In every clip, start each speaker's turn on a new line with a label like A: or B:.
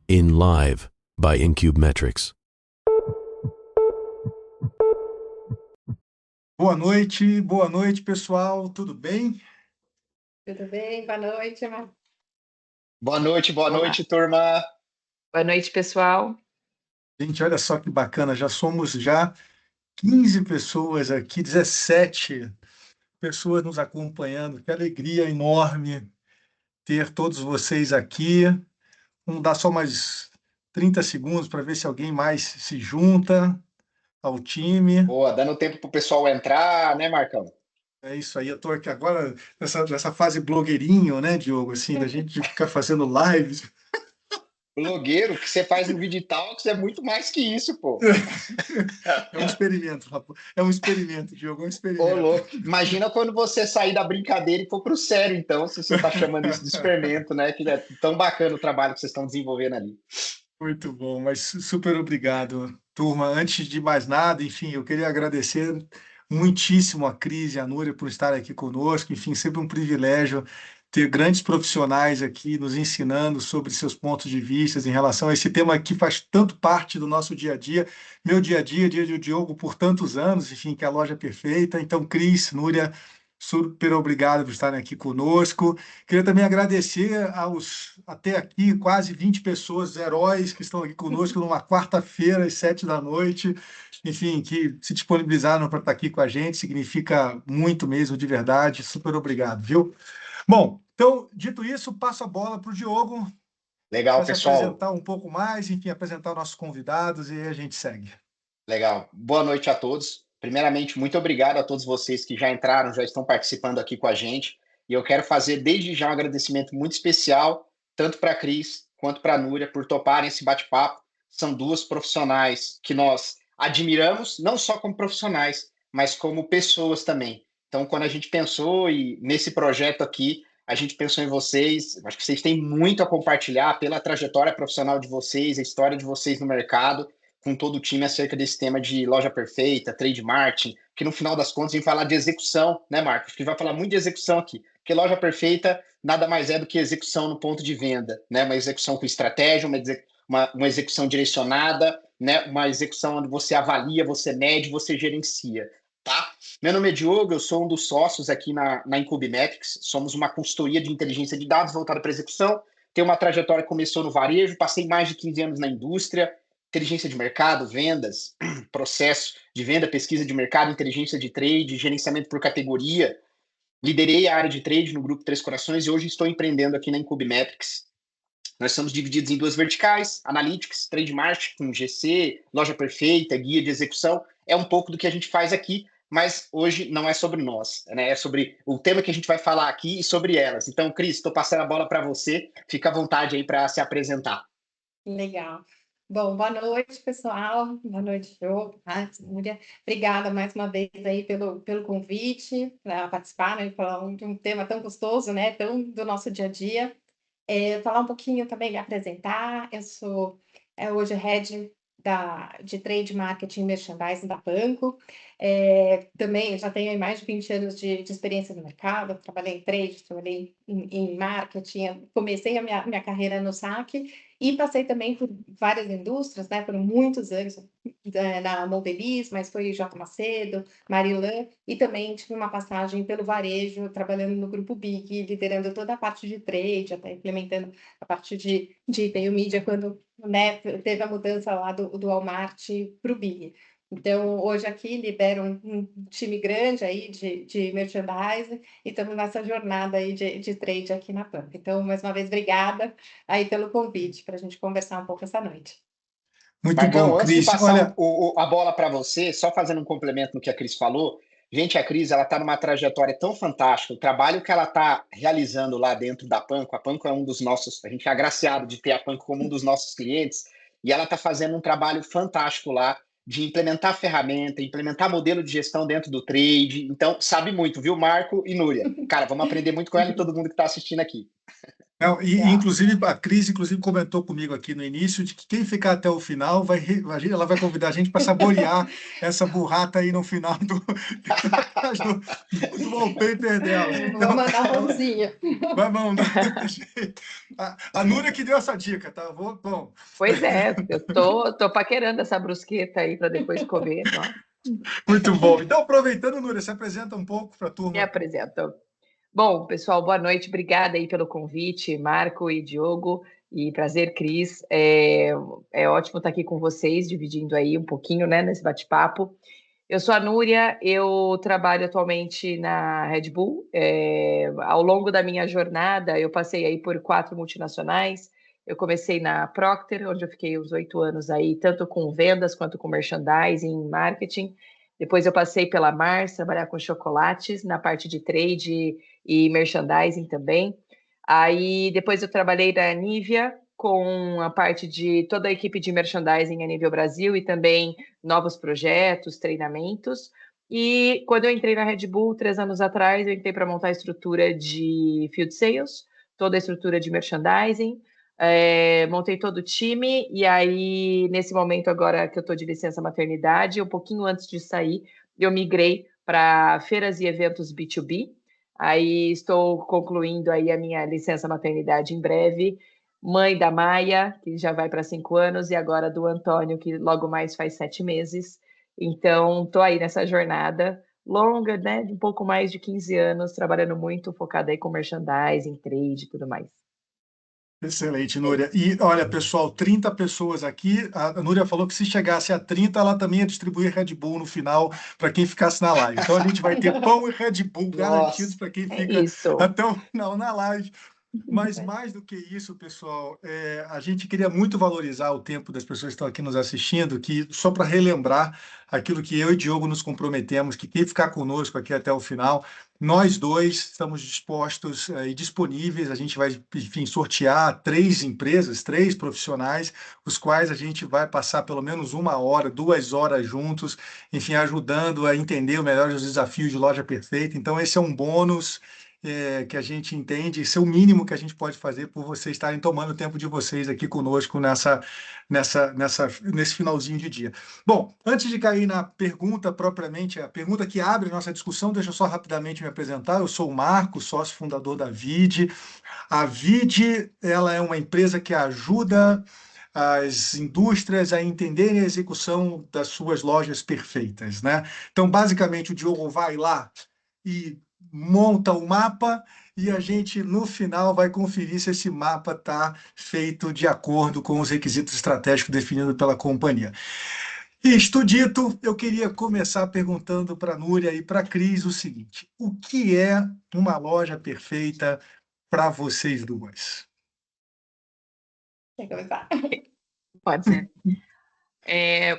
A: in Live by Incube Metrics.
B: Boa noite, pessoal, tudo bem?
C: Tudo bem? Boa noite,
D: Boa noite, turma.
C: Boa noite, pessoal.
B: Gente, olha só que bacana, já somos 15 pessoas aqui, 17 pessoas nos acompanhando, que alegria enorme ter todos vocês aqui. Vamos dar só mais 30 segundos para ver se alguém mais se junta ao time.
D: Boa, dando tempo para o pessoal entrar, né, Marcão?
B: É isso aí, eu estou aqui agora nessa fase blogueirinho, né, Diogo, assim, da gente ficar fazendo lives.
D: Blogueiro, o que você faz no Viditalks é muito mais que isso, pô.
B: É um experimento, rapaz. É um experimento, Diogo, é um
D: Ô,
B: experimento.
D: louco. Imagina quando você sair da brincadeira e for pro sério, então, se você está chamando isso de experimento, né? Que é tão bacana o trabalho que vocês estão desenvolvendo ali.
B: Muito bom, mas super obrigado, turma. Antes de mais nada, enfim, eu queria agradecer muitíssimo a Cris e a Núria por estar aqui conosco. Enfim, sempre um privilégio ter grandes profissionais aqui nos ensinando sobre seus pontos de vista em relação a esse tema que faz tanto parte do nosso dia a dia, meu dia do Diogo por tantos anos, enfim, que é a loja perfeita. Então, Cris, Núria, super obrigado por estarem aqui conosco. Queria também agradecer aos, até aqui, quase 20 pessoas, heróis, que estão aqui conosco numa quarta-feira, às 7 da noite, enfim, que se disponibilizaram para estar aqui com a gente, significa muito mesmo, de verdade. Super obrigado, viu? Bom, então, dito isso, passo a bola para o Diogo,
D: Legal,
B: para se
D: pessoal.
B: apresentar um pouco mais, enfim, apresentar nossos convidados e aí a gente segue.
D: Legal. Boa noite a todos. Primeiramente, muito obrigado a todos vocês que já entraram, já estão participando aqui com a gente. E eu quero fazer desde já um agradecimento muito especial, tanto para a Cris quanto para a Núria, por toparem esse bate-papo. São duas profissionais que nós admiramos, não só como profissionais, mas como pessoas também. Então, quando a gente pensou nesse projeto aqui, a gente pensou em vocês. Acho que vocês têm muito a compartilhar pela trajetória profissional de vocês, a história de vocês no mercado, com todo o time acerca desse tema de loja perfeita, trade marketing, que no final das contas a gente vai falar de execução, né, Marcos? A gente vai falar muito de execução aqui, porque loja perfeita nada mais é do que execução no ponto de venda, né? Uma execução com estratégia, uma execução direcionada, né? Uma execução onde você avalia, você mede, você gerencia, tá? Meu nome é Diogo, eu sou um dos sócios aqui na Incube Metrics, somos uma consultoria de inteligência de dados voltada para execução, tenho uma trajetória que começou no varejo, passei mais de 15 anos na indústria, inteligência de mercado, vendas, processo de venda, pesquisa de mercado, inteligência de trade, gerenciamento por categoria. Liderei a área de trade no Grupo Três Corações e hoje estou empreendendo aqui na Incube Metrics. Nós somos divididos em duas verticais, Analytics, Trade Marketing, com GC, Loja Perfeita, Guia de Execução. É um pouco do que a gente faz aqui, mas hoje não é sobre nós, né? É sobre o tema que a gente vai falar aqui e sobre elas. Então, Cris, estou passando a bola para você. Fica à vontade aí para se apresentar.
C: Legal. Bom, boa noite, pessoal. Boa noite, Diogo, Núria. Obrigada mais uma vez aí pelo convite para participar, né, falar de um tema tão gostoso, né, tão do nosso dia a dia. Falar um pouquinho também, me apresentar. Eu sou hoje Head de Trade Marketing e Merchandising da Panko. Também já tenho aí mais de 20 anos de experiência no mercado. Trabalhei em trade, trabalhei em marketing. Comecei a minha carreira no saque e passei também por várias indústrias, né? Por muitos anos na Montdelez, mas foi J. Macedo, Marilã, e também tive uma passagem pelo varejo, trabalhando no Grupo Big, liderando toda a parte de trade, até implementando a parte de retail media, quando, né, teve a mudança lá do Walmart para o Big. Então, hoje aqui lidero um time grande aí de merchandising e estamos nessa jornada aí de trade aqui na Pampa. Então, mais uma vez, obrigada aí pelo convite para a gente conversar um pouco essa noite.
B: Muito
D: Marcão,
B: bom,
D: antes de
B: Cris.
D: passar
B: Olha,
D: a bola para você, só fazendo um complemento no que a Cris falou, gente, a Cris ela está numa trajetória tão fantástica, o trabalho que ela está realizando lá dentro da Panko, a Panko é um dos nossos, a gente é agraciado de ter a Panko como um dos nossos clientes, e ela está fazendo um trabalho fantástico lá de implementar ferramenta, implementar modelo de gestão dentro do trade, então sabe muito, viu, Marco e Núria? Cara, vamos aprender muito com ela e todo mundo que está assistindo aqui.
B: Não, e
C: Legal.
B: inclusive a Cris inclusive comentou comigo aqui no início de que quem ficar até o final ela vai convidar a gente para saborear essa burrata aí no final do wallpaper dela.
C: Vou
B: Então,
C: mandar um pãozinho.
B: vai mandar. A Núria que deu essa dica, tá? Bom,
E: Pois é, eu tô paquerando essa brusqueta aí para depois comer, ó.
B: muito bom. Então, aproveitando, Núria, se apresenta um pouco para a
E: Me
B: turma.
E: apresento. Bom, pessoal, boa noite. Obrigada aí pelo convite, Marco e Diogo. E prazer, Cris. É ótimo estar aqui com vocês, dividindo aí um pouquinho, né, nesse bate-papo. Eu sou a Núria, eu trabalho atualmente na Red Bull. Ao longo da minha jornada, eu passei aí por 4 multinacionais. Eu comecei na Procter, onde eu fiquei uns 8 anos aí, tanto com vendas quanto com merchandising, marketing. Depois eu passei pela Mars, trabalhar com chocolates, na parte de trade e merchandising também. Aí depois eu trabalhei na Nivea, com a parte de toda a equipe de merchandising a nível Brasil e também novos projetos, treinamentos. E quando eu entrei na Red Bull, 3 anos atrás, eu entrei para montar a estrutura de Field Sales, toda a estrutura de merchandising, montei todo o time, e aí, nesse momento agora que eu estou de licença maternidade, um pouquinho antes de sair, eu migrei para feiras e eventos B2B, aí estou concluindo aí a minha licença maternidade em breve, mãe da Maia, que já vai para 5 anos, e agora do Antônio, que logo mais faz 7 meses. Então, estou aí nessa jornada longa, né, de um pouco mais de 15 anos, trabalhando muito, focada aí com merchandising, trade e tudo mais.
B: Excelente, Núria. E olha, pessoal, 30 pessoas aqui. A Núria falou que se chegasse a 30, ela também ia distribuir Red Bull no final para quem ficasse na live. Então a gente vai ter pão e Red Bull garantidos
D: Nossa,
B: para quem
E: É
B: fica
E: isso.
B: até o final na live. Mas mais do que isso, pessoal, a gente queria muito valorizar o tempo das pessoas que estão aqui nos assistindo, que só para relembrar aquilo que eu e Diogo nos comprometemos, que quem ficar conosco aqui até o final, nós dois estamos dispostos e disponíveis. A gente vai, enfim, sortear 3 empresas, 3 profissionais, os quais a gente vai passar pelo menos 1 hora, 2 horas juntos, enfim, ajudando a entender melhor os desafios de loja perfeita. Então, esse é um bônus que a gente entende, isso é o mínimo que a gente pode fazer por vocês estarem tomando o tempo de vocês aqui conosco nesse finalzinho de dia. Bom, antes de cair na pergunta propriamente, a pergunta que abre nossa discussão, deixa eu só rapidamente me apresentar. Eu sou o Marco, sócio fundador da VID. A VID, ela é uma empresa que ajuda as indústrias a entenderem a execução das suas lojas perfeitas, né? Então, basicamente, o Diogo vai lá e monta o mapa e a gente, no final, vai conferir se esse mapa está feito de acordo com os requisitos estratégicos definidos pela companhia. Isto dito, eu queria começar perguntando para a Núria e para a Cris o seguinte: o que é uma loja perfeita para vocês duas?
C: Quer começar?
E: Pode ser.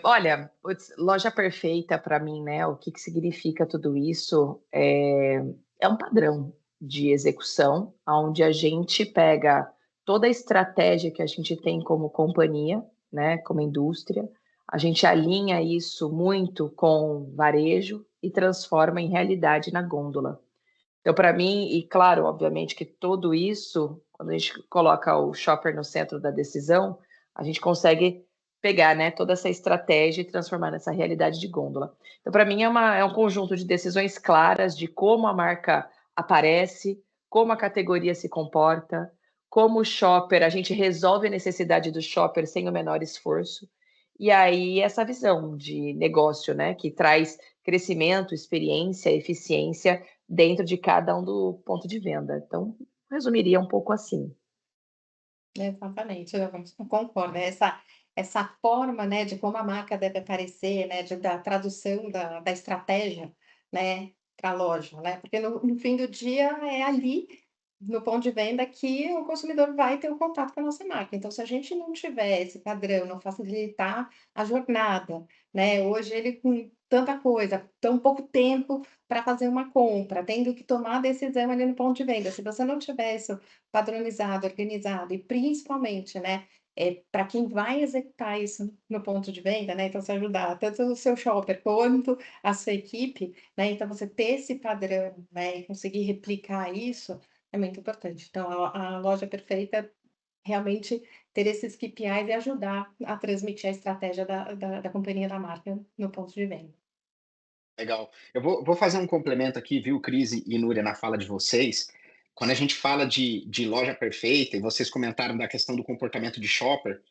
E: Olha, loja perfeita para mim, né? O que significa tudo isso? É um padrão de execução, onde a gente pega toda a estratégia que a gente tem como companhia, né? Como indústria, a gente alinha isso muito com varejo e transforma em realidade na gôndola. Então, para mim, e claro, obviamente que tudo isso, quando a gente coloca o shopper no centro da decisão, a gente consegue pegar, né, toda essa estratégia e transformar nessa realidade de gôndola. Então, para mim, é um conjunto de decisões claras de como a marca aparece, como a categoria se comporta, como o shopper, a gente resolve a necessidade do shopper sem o menor esforço. E aí, essa visão de negócio, né, que traz crescimento, experiência, eficiência dentro de cada um do ponto de venda. Então, resumiria um pouco assim.
C: Exatamente, eu concordo. Essa forma, né, de como a marca deve aparecer, né, da tradução da estratégia, né, para a loja, né? Porque no fim do dia é ali, no ponto de venda, que o consumidor vai ter o contato com a nossa marca. Então, se a gente não tiver esse padrão, não facilitar a jornada, né? Hoje ele com tanta coisa, tão pouco tempo para fazer uma compra, tendo que tomar a decisão ali no ponto de venda. Se você não tiver isso padronizado, organizado e principalmente, né, para quem vai executar isso no ponto de venda, né, então se ajudar tanto o seu shopper quanto a sua equipe, né, então você ter esse padrão, né, e conseguir replicar isso, é muito importante. Então, a loja perfeita realmente ter esses KPIs e ajudar a transmitir a estratégia da companhia, da marca no ponto de venda.
D: Legal. Eu vou fazer um complemento aqui, viu, Cris e Núria, na fala de vocês. Quando a gente fala de loja perfeita, e vocês comentaram da questão do comportamento do shopper,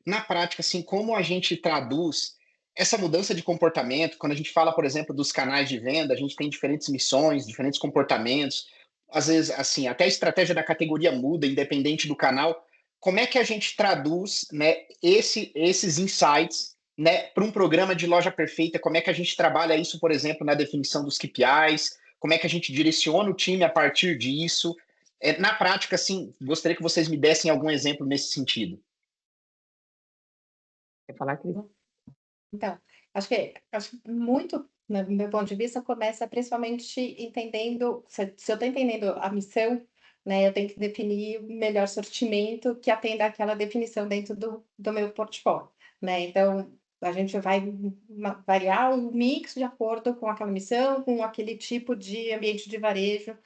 D: na prática, assim, como a gente traduz essa mudança de comportamento, quando a gente fala, por exemplo, dos canais de venda, a gente tem diferentes missões, diferentes comportamentos, às vezes, assim, até a estratégia da categoria muda, independente do canal. Como é que a gente traduz, né, esses insights, né, para um programa de loja perfeita? Como é que a gente trabalha isso, por exemplo, na definição dos KPIs? Como é que a gente direciona o time a partir disso? Na prática, assim, gostaria que vocês me dessem algum exemplo nesse sentido.
E: Quer falar, Cris?
C: Então, acho que muito, né, do meu ponto de vista, começa principalmente entendendo, se eu estou entendendo a missão, né, eu tenho que definir o melhor sortimento que atenda àquela definição dentro do meu portfólio, né? Então, a gente vai variar o mix de acordo com aquela missão, com aquele tipo de ambiente de varejo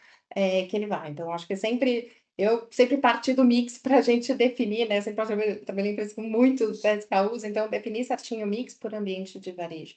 C: que ele vai. Então, acho que eu sempre parti do mix para a gente definir, né? Eu sempre trabalhei em empresas com muitos SKUs, então definir certinho o mix por ambiente de varejo,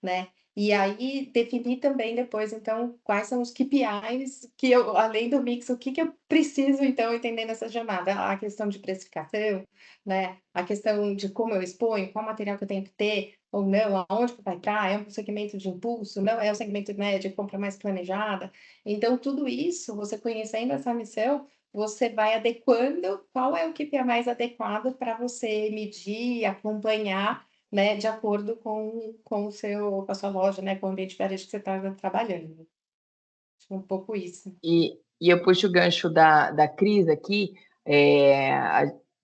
C: né? E aí definir também depois, então, quais são os KPIs que eu, além do mix, o que eu preciso, então, entender nessa jornada? A questão de precificação, né? A questão de como eu exponho, qual material que eu tenho que ter ou não, aonde que vai estar, é um segmento de impulso, não é um segmento, né, de compra mais planejada. Então, tudo isso, você conhecendo essa missão, você vai adequando qual é o KPI mais adequado para você medir, acompanhar, né, de acordo com a sua loja, né, com o ambiente de varejo que você está trabalhando. Acho que é um pouco isso.
E: E eu puxo o gancho da Cris aqui,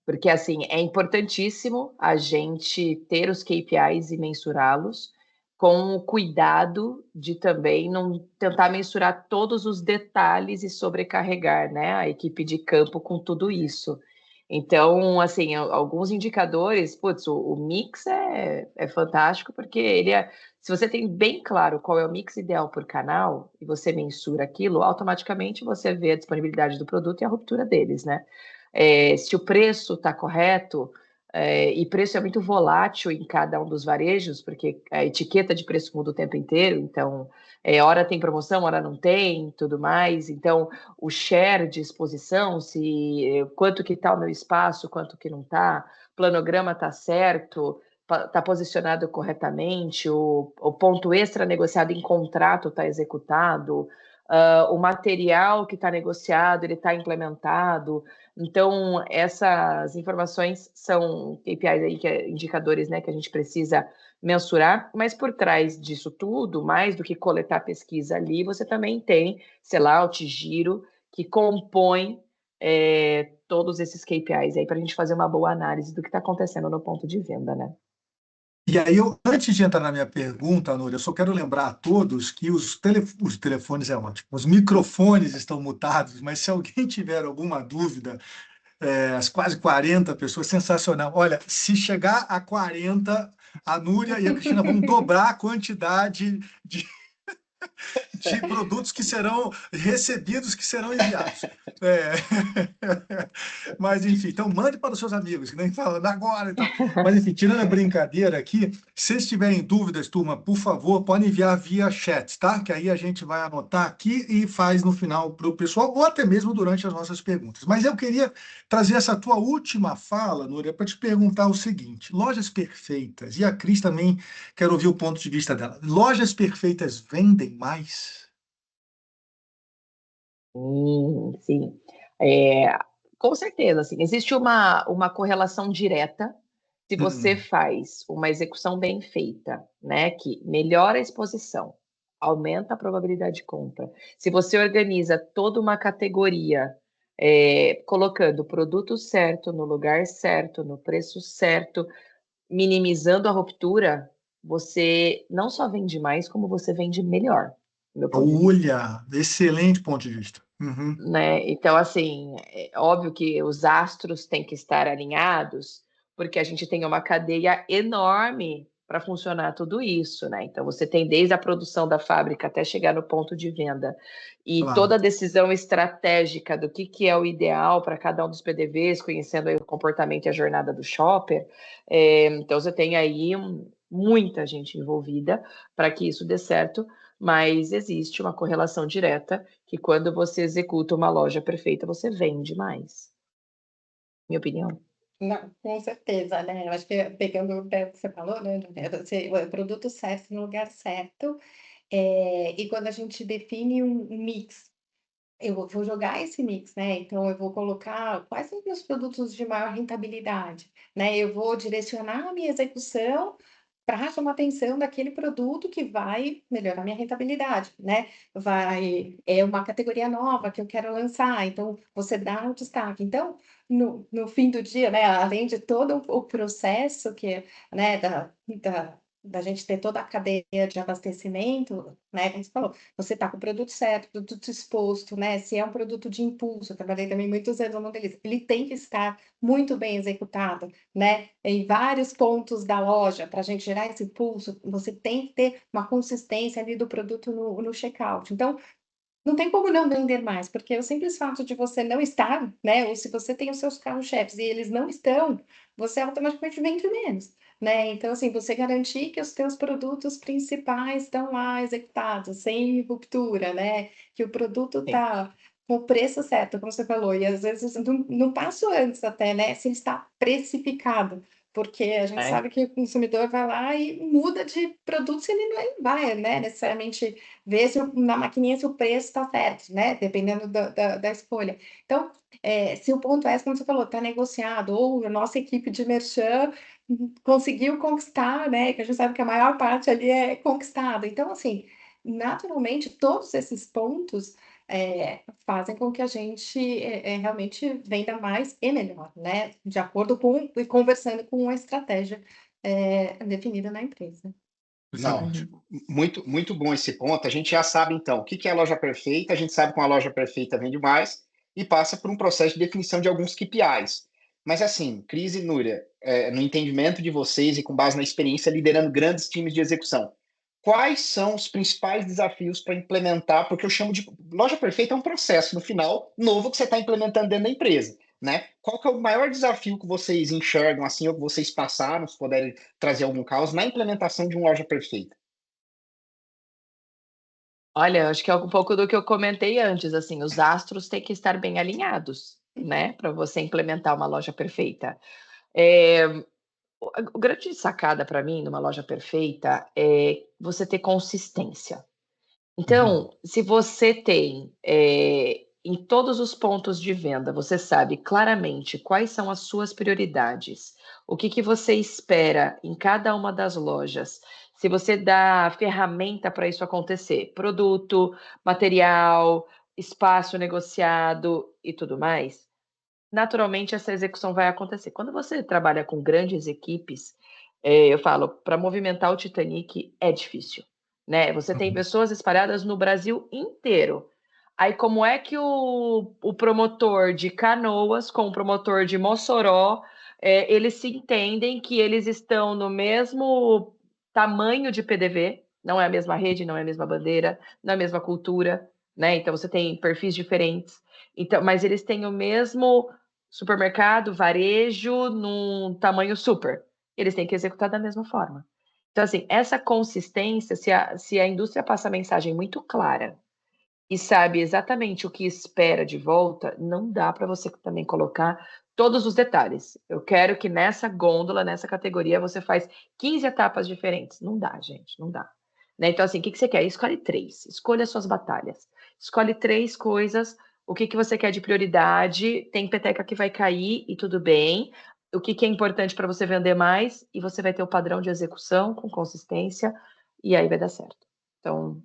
E: porque assim, é importantíssimo a gente ter os KPIs e mensurá-los, com o cuidado de também não tentar mensurar todos os detalhes e sobrecarregar, né, a equipe de campo com tudo isso. Então, assim, alguns indicadores, putz, o mix é fantástico, porque se você tem bem claro qual é o mix ideal por canal, e você mensura aquilo, automaticamente você vê a disponibilidade do produto e a ruptura deles, né? Se o preço está correto, e preço é muito volátil em cada um dos varejos, porque a etiqueta de preço muda o tempo inteiro, então, hora tem promoção, hora não tem, tudo mais. Então, o share de exposição, quanto que está o meu espaço, quanto que não está, planograma está certo, está posicionado corretamente, o ponto extra negociado em contrato está executado, o material que está negociado, ele está implementado. Então, essas informações são KPIs aí, indicadores, né, que a gente precisa mensurar, mas por trás disso tudo, mais do que coletar pesquisa ali, você também tem, sei lá, o giro que compõe todos esses KPIs aí para a gente fazer uma boa análise do que está acontecendo no ponto de venda, né?
B: E aí, antes de entrar na minha pergunta, Núria, eu só quero lembrar a todos que os telefones é ótimo, os microfones estão mutados, mas se alguém tiver alguma dúvida, as quase 40 pessoas, sensacional. Olha, se chegar a 40, a Núria e a Cristina vão dobrar a quantidade de produtos que serão recebidos, que serão enviados. Mas, enfim, então mande para os seus amigos, que nem falando agora e tal. Mas, enfim, tirando a brincadeira aqui, se vocês tiverem dúvidas, turma, por favor, podem enviar via chat, tá? Que aí a gente vai anotar aqui e faz no final para o pessoal, ou até mesmo durante as nossas perguntas. Mas eu queria trazer essa tua última fala, Núria, para te perguntar o seguinte: lojas perfeitas, e a Cris também quero ouvir o ponto de vista dela. Lojas perfeitas vendem mais?
E: Sim. Com certeza, assim, existe uma correlação direta se você faz uma execução bem feita, né, que melhora a exposição, aumenta a probabilidade de compra. Se você organiza toda uma categoria, colocando o produto certo, no lugar certo, no preço certo, minimizando a ruptura, você não só vende mais, como você vende melhor, do meu ponto de vista.
B: Olha, excelente ponto de vista. Uhum.
E: Né? Então, assim, é óbvio que os astros têm que estar alinhados, porque a gente tem uma cadeia enorme para funcionar tudo isso, né? Então, você tem desde a produção da fábrica até chegar no ponto de venda e
B: Claro.
E: toda a decisão estratégica do que é o ideal para cada um dos PDVs, conhecendo aí o comportamento e a jornada do shopper. Então, você tem aí muita gente envolvida para que isso dê certo, mas existe uma correlação direta que quando você executa uma loja perfeita, você vende mais. Minha opinião.
C: Não, com certeza, né? Eu acho que pegando o pé que você falou, né? O produto certo no lugar certo, e quando a gente define um mix, eu vou jogar esse mix, né? Então, eu vou colocar quais são os meus produtos de maior rentabilidade, né? Eu vou direcionar a minha execução para chamar atenção daquele produto que vai melhorar minha rentabilidade, né? É uma categoria nova que eu quero lançar, então você dá o destaque. Então, no fim do dia, né? Além de todo o processo que, né? Da gente ter toda a cadeia de abastecimento, né? Como você falou, você está com o produto certo, produto exposto, né? Se é um produto de impulso, eu trabalhei também muitos anos no modelista, ele tem que estar muito bem executado, né? Em vários pontos da loja, para a gente gerar esse impulso, você tem que ter uma consistência ali do produto no checkout. Então, não tem como não vender mais, porque o simples fato de você não estar, né? Ou se você tem os seus carros-chefes e eles não estão, você automaticamente vende menos, né? Então, assim, você garantir que os seus produtos principais estão lá executados, sem ruptura, né? Que o produto está com o preço certo, como você falou, e às vezes não passo antes até, né? Se ele está precificado. Porque a gente sabe que o consumidor vai lá e muda de produto se ele não vai, né, necessariamente ver se na maquininha se o preço está certo, né? Dependendo da escolha. Então, se o ponto é, como você falou, está negociado, ou a nossa equipe de merchan conseguiu conquistar, né? Que a gente sabe que a maior parte ali é conquistada. Então, assim, naturalmente, todos esses pontos fazem com que a gente realmente venda mais e melhor, né? De acordo com e conversando com a estratégia definida na empresa.
D: Não,
B: Excelente.
D: muito, muito bom esse ponto. A gente já sabe, então, o que é a loja perfeita. A gente sabe que uma loja perfeita vende mais e passa por um processo de definição de alguns KPIs. Mas, assim, Cris e Núria, no entendimento de vocês e com base na experiência liderando grandes times de execução, quais são os principais desafios para implementar? Porque eu chamo de loja perfeita é um processo, no final, novo que você está implementando dentro da empresa, né? Qual que é o maior desafio que vocês enxergam, assim, ou que vocês passaram, se puderem trazer algum caos, na implementação de uma loja perfeita?
E: Olha, acho que é um pouco do que eu comentei antes, assim, os astros têm que estar bem alinhados, né, para você implementar uma loja perfeita. O grande sacada para mim numa loja perfeita é você ter consistência. Então, se você tem, em todos os pontos de venda, você sabe claramente quais são as suas prioridades, o que você espera em cada uma das lojas, se você dá ferramenta para isso acontecer, produto, material, espaço negociado e tudo mais, naturalmente essa execução vai acontecer. Quando você trabalha com grandes equipes, eu falo, para movimentar o Titanic é difícil, né? Você tem pessoas espalhadas no Brasil inteiro. Aí como é que o promotor de Canoas com o promotor de Mossoró, eles se entendem que eles estão no mesmo tamanho de PDV, não é a mesma rede, não é a mesma bandeira, não é a mesma cultura, né? Então você tem perfis diferentes. Então, mas eles têm o mesmo supermercado, varejo, num tamanho super. Eles têm que executar da mesma forma. Então, assim, essa consistência, se a indústria passa a mensagem muito clara e sabe exatamente o que espera de volta, não dá para você também colocar todos os detalhes. Eu quero que nessa gôndola, nessa categoria, você faz 15 etapas diferentes. Não dá, gente, não dá. Né? Então, assim, o que você quer? Escolhe 3. Escolha suas batalhas. Escolhe 3 coisas. O que você quer de prioridade? Tem peteca que vai cair e tudo bem. O que é importante para você vender mais? E você vai ter o padrão de execução com consistência e aí vai dar certo. Então,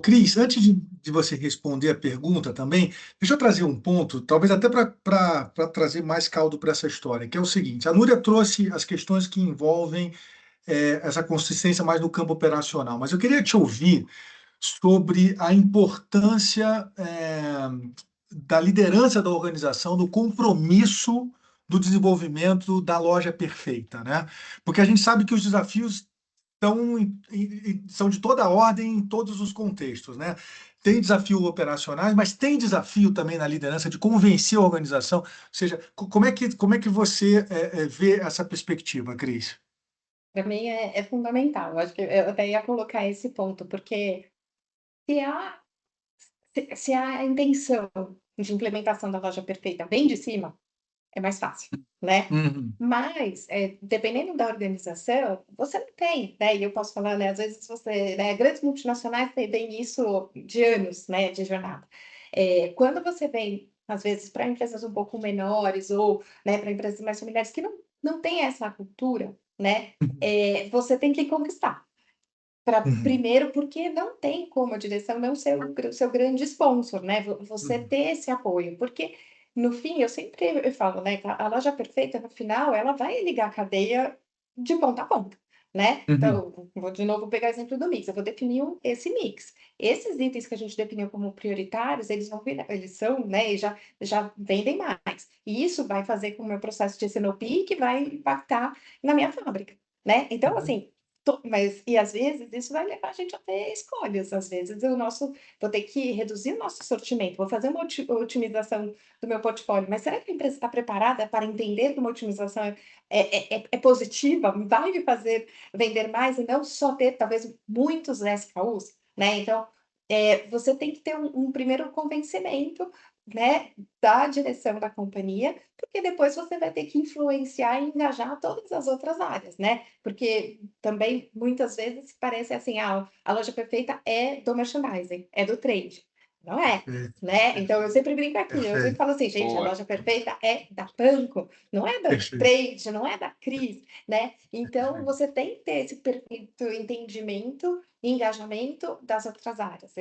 B: Cris, antes de você responder a pergunta também, deixa eu trazer um ponto, talvez até para trazer mais caldo para essa história, que é o seguinte: a Núria trouxe as questões que envolvem essa consistência mais no campo operacional, mas eu queria te ouvir sobre a importância da liderança da organização, do compromisso do desenvolvimento da loja perfeita, né? Porque a gente sabe que os desafios são de toda a ordem em todos os contextos, né? Tem desafio operacionais, mas tem desafio também na liderança de convencer a organização. Ou seja, como é que você vê essa perspectiva, Cris?
C: Para mim é fundamental. Eu acho que eu até ia colocar esse ponto, porque se a, se a intenção de implementação da loja perfeita vem de cima, é mais fácil, né?
B: Uhum,
C: Mas, dependendo da organização, você não tem, né? E eu posso falar, né? Às vezes você, né? Grandes multinacionais têm isso de anos, né? De jornada. Quando você vem, às vezes, para empresas um pouco menores ou, né? Para empresas mais familiares que não tem essa cultura, né?
B: uhum,
C: Você tem que conquistar.
B: uhum,
C: Primeiro, porque não tem como a direção não ser o seu grande sponsor, né? Você
B: uhum,
C: ter esse apoio, porque no fim, eu falo, né, que a loja perfeita, no final, ela vai ligar a cadeia de ponta a ponta, né?
B: uhum,
C: Então, vou de novo pegar o exemplo do mix, eu vou definir esse mix. Esses itens que a gente definiu como prioritários, eles vão virar, eles são, né, e já vendem mais. E isso vai fazer com o meu processo de SNOP que vai impactar na minha fábrica, né? Então,
B: uhum,
C: assim, mas e às vezes isso vai levar a gente a ter escolhas, às vezes vou ter que reduzir o nosso sortimento, vou fazer uma otimização do meu portfólio, mas será que a empresa está preparada para entender que uma otimização é positiva, vai me fazer vender mais e não só ter talvez muitos SKUs, né? Então, você tem que ter um primeiro convencimento, né, da direção da companhia, porque depois você vai ter que influenciar e engajar todas as outras áreas, né? Porque também, muitas vezes, parece assim: "Ah, a loja perfeita é do merchandising, é do trade". Não é,
B: perfeito,
C: né. Então eu sempre brinco aqui, eu sempre
B: perfeito,
C: falo assim: "Gente, a
D: Boa.
C: loja perfeita é da Panko, não é da
B: perfeito.
C: trade, não é da Cris", né. Então você tem que ter esse perfeito entendimento e engajamento das outras áreas.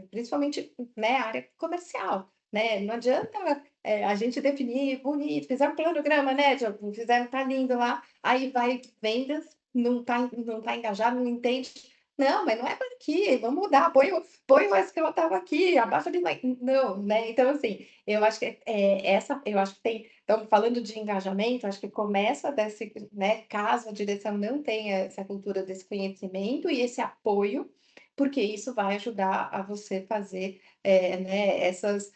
C: Principalmente, né, a área comercial, né. Não adianta, a gente definir bonito, fizer um planograma, né, fizeram, tá lindo lá, aí vai vendas, não tá engajado, não entende. Não, mas não é por aqui, vamos mudar, põe o SKU estava aqui, abaixa de não, né. Então, assim, eu acho que, eu acho que tem então, falando de engajamento, acho que começa desse, né, caso a direção não tenha essa cultura desse conhecimento e esse apoio, porque isso vai ajudar a você fazer, né, essas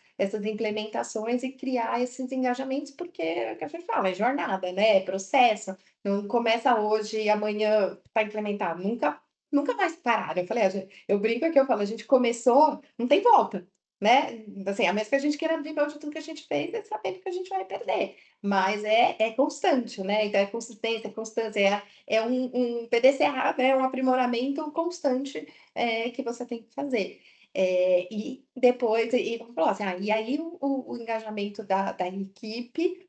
C: implementações e criar esses engajamentos, porque é o que a gente fala, é jornada, né, é processo, não começa hoje e amanhã está implementado, nunca vai parar. Eu falei: eu brinco aqui, eu falo: "A gente começou, não tem volta", né, assim, a menos que a gente queira abrir mão de tudo que a gente fez e sabendo que a gente vai perder, mas é constante, né, então é consistência, é constância, é um PDCA, né, um aprimoramento constante, que você tem que fazer. E depois e vamos falar assim: e aí o engajamento da equipe,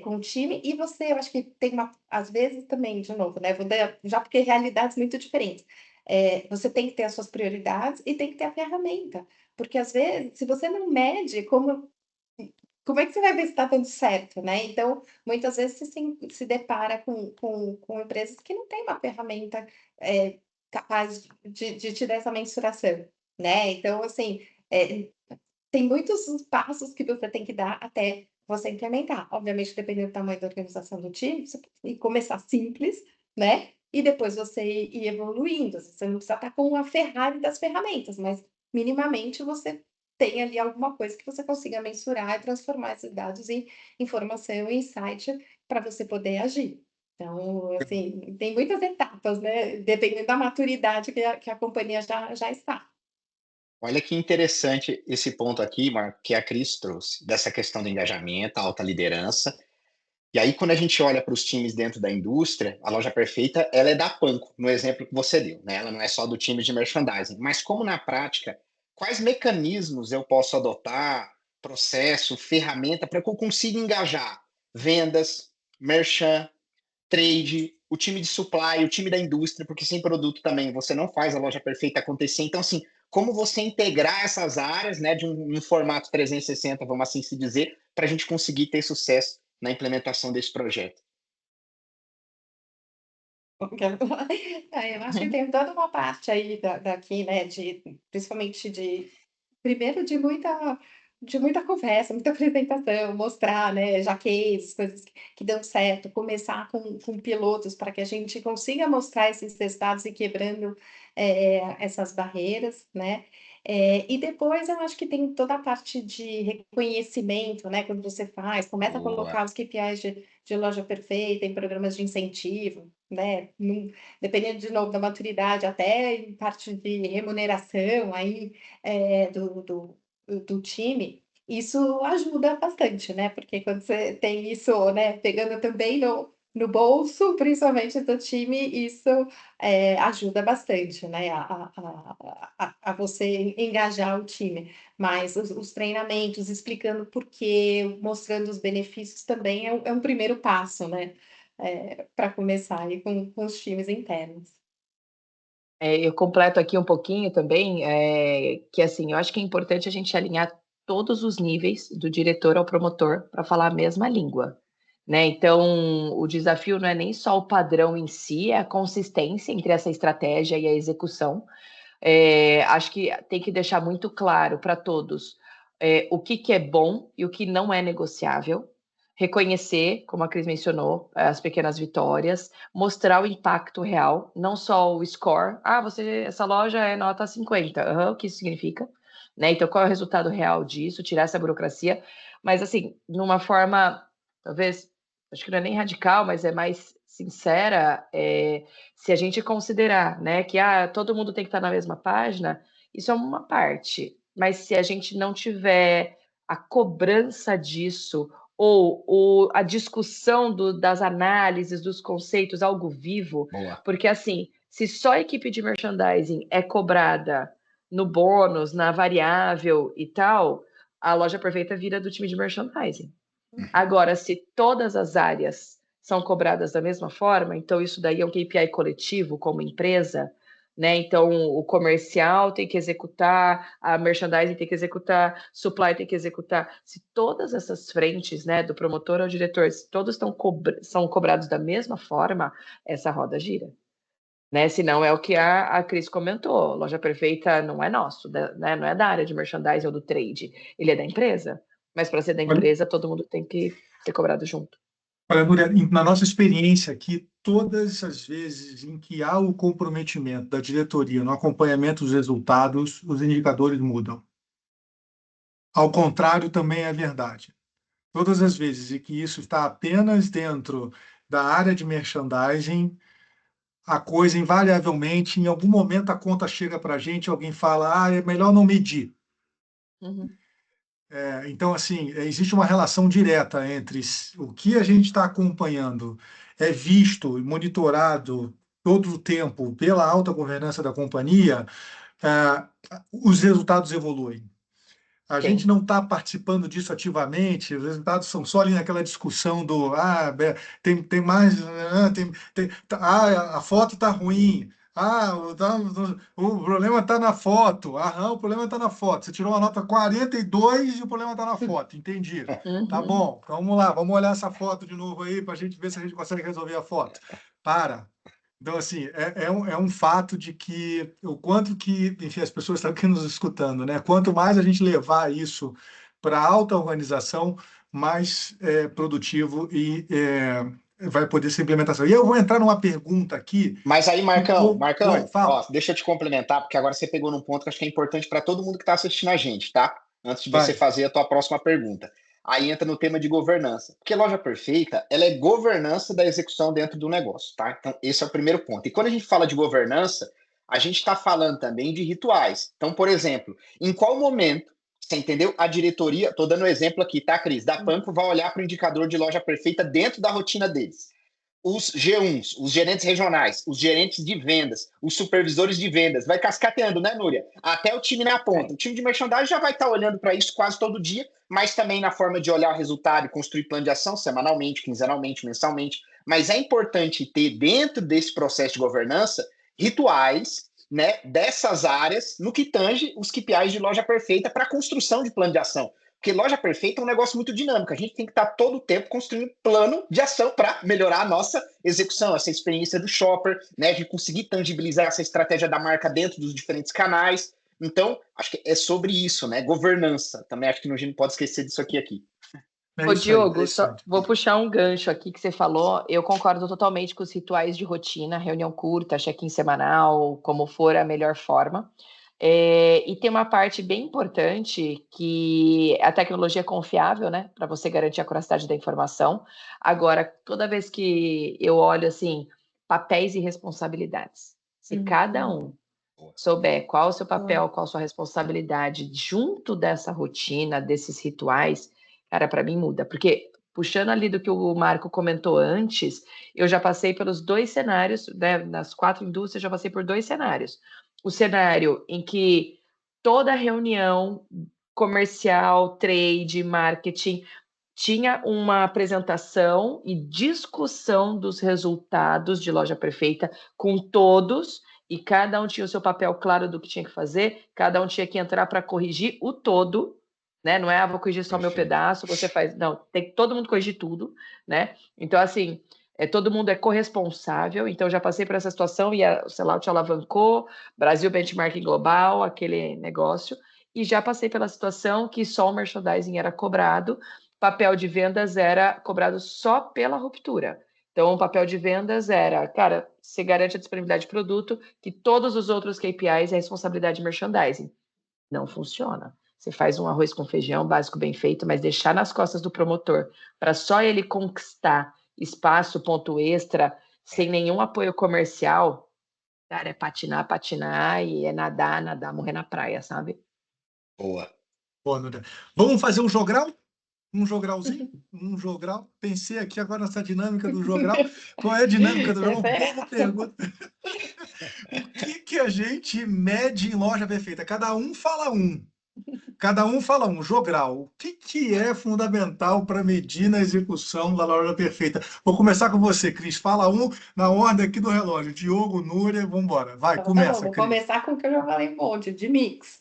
C: com o time e você eu acho que tem às vezes também, de novo, né, vou dar já porque realidades muito diferentes. Você tem que ter as suas prioridades e tem que ter a ferramenta, porque às vezes, se você não mede, como é que você vai ver se está dando certo, né? Então, muitas vezes você se depara com empresas que não têm uma ferramenta, capaz de te dar essa mensuração, né? Então, assim, tem muitos passos que você tem que dar até você implementar. Obviamente, dependendo do tamanho da organização do time, você pode começar simples, né? E depois você ir evoluindo. Você não precisa estar com a Ferrari das ferramentas, mas minimamente você tem ali alguma coisa que você consiga mensurar e transformar esses dados em informação e insight para você poder agir. Então, assim, tem muitas etapas, né? Dependendo da maturidade que a companhia já está.
D: Olha que interessante esse ponto aqui, Marco, que a Cris trouxe, dessa questão do engajamento, a alta liderança. E aí, quando a gente olha para os times dentro da indústria, a loja perfeita, ela é da Panko, no exemplo que você deu, né? Ela não é só do time de merchandising. Mas como na prática, quais mecanismos eu posso adotar, processo, ferramenta, para que eu consiga engajar vendas, merchan, trade, o time de supply, o time da indústria, porque sem produto também você não faz a loja perfeita acontecer. Então, assim, como você integrar essas áreas, né, de um formato 360, vamos assim se dizer, para a gente conseguir ter sucesso na implementação desse projeto?
C: Eu acho que tem toda uma parte aí daqui, né, principalmente primeiro de muita de muita conversa, muita apresentação, mostrar, né, já cases, coisas que dão certo, começar com pilotos para que a gente consiga mostrar esses resultados e quebrando essas barreiras, né? E depois eu acho que tem toda a parte de reconhecimento, né? Quando você faz, começa a
D: Boa.
C: colocar os KPIs de loja perfeita em programas de incentivo, né? Dependendo de novo da maturidade, até em parte de remuneração aí do time, isso ajuda bastante, né? Porque quando você tem isso, né, pegando também no bolso, principalmente do time, isso ajuda bastante, né? A você engajar o time. Mas os treinamentos, explicando por quê, mostrando os benefícios também é um primeiro passo, né? Para começar aí com os times internos.
E: Eu completo aqui um pouquinho também, que assim, eu acho que é importante a gente alinhar todos os níveis, do diretor ao promotor, para falar a mesma língua, né? Então, o desafio não é nem só o padrão em si, é a consistência entre essa estratégia e a execução. Acho que tem que deixar muito claro para todos o que é bom e o que não é negociável. Reconhecer, como a Cris mencionou, as pequenas vitórias, mostrar o impacto real, não só o score. Essa loja é nota 50. O que isso significa? Né? Então, qual é o resultado real disso? Tirar essa burocracia. Mas, assim, numa forma, talvez, acho que não é nem radical, mas é mais sincera, se a gente considerar, né, que todo mundo tem que estar na mesma página, isso é uma parte. Mas se a gente não tiver a cobrança disso, ou a discussão das análises, dos conceitos, algo vivo,
D: Boa.
E: porque assim, se só a equipe de merchandising é cobrada no bônus, na variável e tal, a loja perfeita vira do time de merchandising. Agora, se todas as áreas são cobradas da mesma forma, então isso daí é um KPI coletivo como empresa, né? Então o comercial tem que executar, a merchandising tem que executar, supply tem que executar. Se todas essas frentes, né, do promotor ao diretor, se todos são cobrados da mesma forma, essa roda gira. Né? Senão é o que a Cris comentou, loja perfeita não é nosso, né? Não é da área de merchandising ou do trade, ele é da empresa. Mas para ser da empresa, todo mundo tem que ser cobrado junto.
B: Olha, Núria, na nossa experiência aqui, todas as vezes em que há o comprometimento da diretoria no acompanhamento dos resultados, os indicadores mudam. Ao contrário, também é verdade. Todas as vezes em que isso está apenas dentro da área de merchandising, a coisa invariavelmente, em algum momento a conta chega para a gente, alguém fala, é melhor não medir.
E: Uhum.
B: Então, assim, existe uma relação direta entre o que a gente está acompanhando, é visto e monitorado todo o tempo pela alta governança da companhia, os resultados evoluem. A
E: Sim.
B: gente não está participando disso ativamente, os resultados são só ali naquela discussão do tem mais, a foto está ruim, o problema está na foto, o problema está na foto. Você tirou uma nota 42 e o problema está na foto, entendi. Tá
E: Uhum.
B: bom, então vamos lá, vamos olhar essa foto de novo aí para a gente ver se a gente consegue resolver a foto. Então, assim, é um fato de que o quanto que, enfim, as pessoas estão aqui nos escutando, né? Quanto mais a gente levar isso para a alta organização, mais produtivo e vai poder ser implementação. E eu vou entrar numa pergunta aqui.
D: Mas aí, Marcão,
B: Oi, fala.
D: deixa eu te complementar, porque agora você pegou num ponto que acho que é importante para todo mundo que está assistindo a gente, tá? Antes de você
B: Vai.
D: fazer a tua próxima pergunta. Aí entra no tema de governança. Porque loja perfeita, ela é governança da execução dentro do negócio, tá? Então, esse é o primeiro ponto. E quando a gente fala de governança, a gente está falando também de rituais. Então, por exemplo, em qual momento, você entendeu? A diretoria, estou dando um exemplo aqui, tá, Cris? Da Panko vai olhar para o indicador de loja perfeita dentro da rotina deles. Os G1s, os gerentes regionais, os gerentes de vendas, os supervisores de vendas, vai cascateando, né, Núria? Até o time na ponta. O time de merchandising já vai estar olhando para isso quase todo dia, mas também na forma de olhar o resultado e construir plano de ação semanalmente, quinzenalmente, mensalmente. Mas é importante ter dentro desse processo de governança rituais, né, dessas áreas no que tange os KPIs de loja perfeita para a construção de plano de ação. Porque loja perfeita é um negócio muito dinâmico. A gente tem que estar todo o tempo construindo plano de ação para melhorar a nossa execução, essa experiência do shopper, né? De conseguir tangibilizar essa estratégia da marca dentro dos diferentes canais. Então, acho que é sobre isso, né? Governança. Também acho que a gente não pode esquecer disso aqui.
E: Ô,
B: isso aí,
E: Diogo,
B: isso aí.
E: só vou puxar um gancho aqui que você falou. Eu concordo totalmente com os rituais de rotina, reunião curta, check-in semanal, como for a melhor forma. E tem uma parte bem importante que a tecnologia é confiável, né? Para você garantir a curiosidade da informação. Agora, toda vez que eu olho assim, papéis e responsabilidades, se cada um souber qual o seu papel, qual a sua responsabilidade junto dessa rotina, desses rituais, cara, para mim muda. Porque, puxando ali do que o Marco comentou antes, eu já passei pelos 2 cenários, né? Nas 4 indústrias, já passei por 2 cenários. O cenário em que toda reunião comercial, trade, marketing, tinha uma apresentação e discussão dos resultados de Loja Perfeita com todos, e cada um tinha o seu papel claro do que tinha que fazer, cada um tinha que entrar para corrigir o todo, né? Não é, vou corrigir só meu pedaço, você faz... Não, tem que todo mundo corrigir tudo, né? Então, assim, todo mundo é corresponsável, então já passei por essa situação e a Sellout alavancou, Brasil Benchmarking Global, aquele negócio, e já passei pela situação que só o merchandising era cobrado, papel de vendas era cobrado só pela ruptura. Então, o papel de vendas era, cara, você garante a disponibilidade de produto, que todos os outros KPIs é responsabilidade de merchandising. Não funciona. Você faz um arroz com feijão básico bem feito, mas deixar nas costas do promotor para só ele conquistar espaço, ponto extra, sem nenhum apoio comercial, cara, é patinar e é nadar, morrer na praia, sabe?
D: Boa.
B: Nuria. Vamos fazer um jogral? Um jogralzinho? Um jogral? Pensei aqui agora nessa dinâmica do jogral. Qual é a dinâmica do jogral? Boa pergunta. O que a gente mede em Loja Perfeita? Cada um fala um. Jogral. O que é fundamental para medir na execução da Loja Perfeita? Vou começar com você, Cris. Fala um na ordem aqui do relógio. Diogo, Núria, vamos embora. Vai,
C: Então,
B: começa,
C: vou
B: Cris.
C: começar com o que eu já falei um monte, de mix.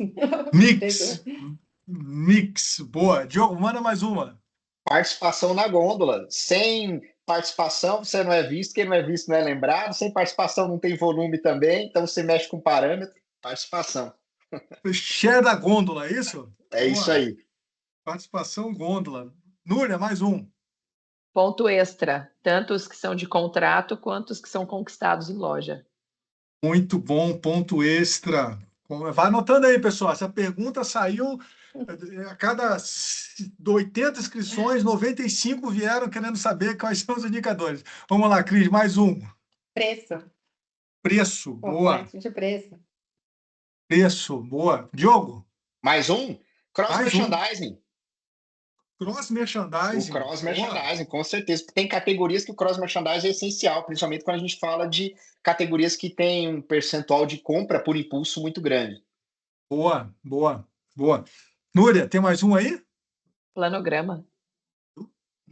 B: Mix. Boa. Diogo, manda mais uma.
D: Participação na gôndola. Sem participação, você não é visto. Quem não é visto não é lembrado. Sem participação não tem volume também. Então, você mexe com parâmetro. Participação.
B: Share da gôndola, é isso?
D: É Boa. Isso aí.
B: Participação gôndola. Núria, mais um.
E: Ponto extra. Tanto os que são de contrato, quanto os que são conquistados em loja.
B: Muito bom, ponto extra. Vai anotando aí, pessoal. Essa pergunta saiu a cada 80 inscrições, 95 vieram querendo saber quais são os indicadores. Vamos lá, Cris, mais um.
C: Preço.
B: Boa.
C: De preço.
B: Preço, boa. Diogo?
D: Mais um? Cross-merchandising.
B: Cross-merchandising.
D: O cross-merchandising, com certeza. Tem categorias que o cross-merchandising é essencial, principalmente quando a gente fala de categorias que têm um percentual de compra por impulso muito grande.
B: Boa. Núria, tem mais um aí?
E: Planograma.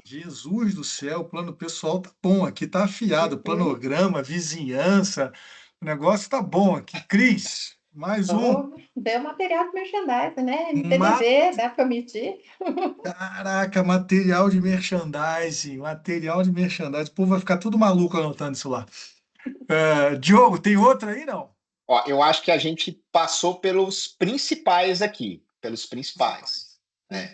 B: Jesus do céu, o plano pessoal tá bom aqui, tá afiado. Planograma, vizinhança, o negócio tá bom aqui. Cris, mais um.
C: Deu material de merchandising, né? MTDV, dá para medir.
B: Caraca, material de merchandising. O povo vai ficar tudo maluco anotando isso lá. Diogo, tem outra aí, não?
D: Ó, eu acho que a gente passou pelos principais aqui. Pelos principais.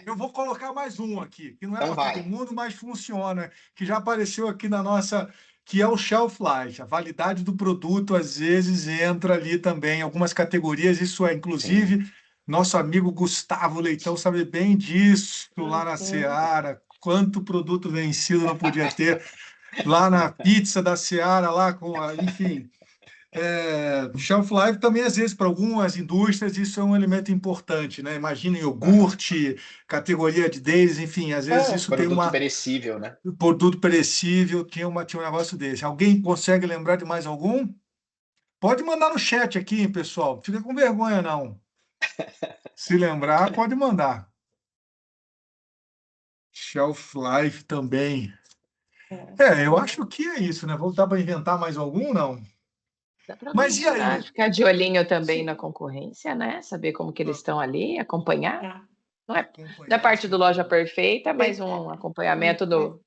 B: Eu vou colocar mais um aqui, que não é
D: então
B: para todo mundo, mas funciona, que já apareceu aqui na nossa, que é o shelf life. A validade do produto, às vezes, entra ali também em algumas categorias. Isso é, inclusive, nosso amigo Gustavo Leitão sabe bem disso lá na Seara. Quanto produto vencido não podia ter lá na pizza da Seara, lá com enfim... shelf life também, às vezes, para algumas indústrias, isso é um elemento importante, né? Imagina iogurte, categoria de deles, enfim, às vezes isso tem uma...
D: Produto perecível, né?
B: Produto perecível, tinha um negócio desse. Alguém consegue lembrar de mais algum? Pode mandar no chat aqui, hein, pessoal. Não fica com vergonha, não. Se lembrar, pode mandar. Shelf life também. Eu acho que é isso, né? Vou dar para inventar mais algum, não?
E: Mas e aí? Ficar de olhinho também na concorrência, né? Saber como que eles estão ali, acompanhar. Não é da parte do Loja Perfeita, mas um acompanhamento no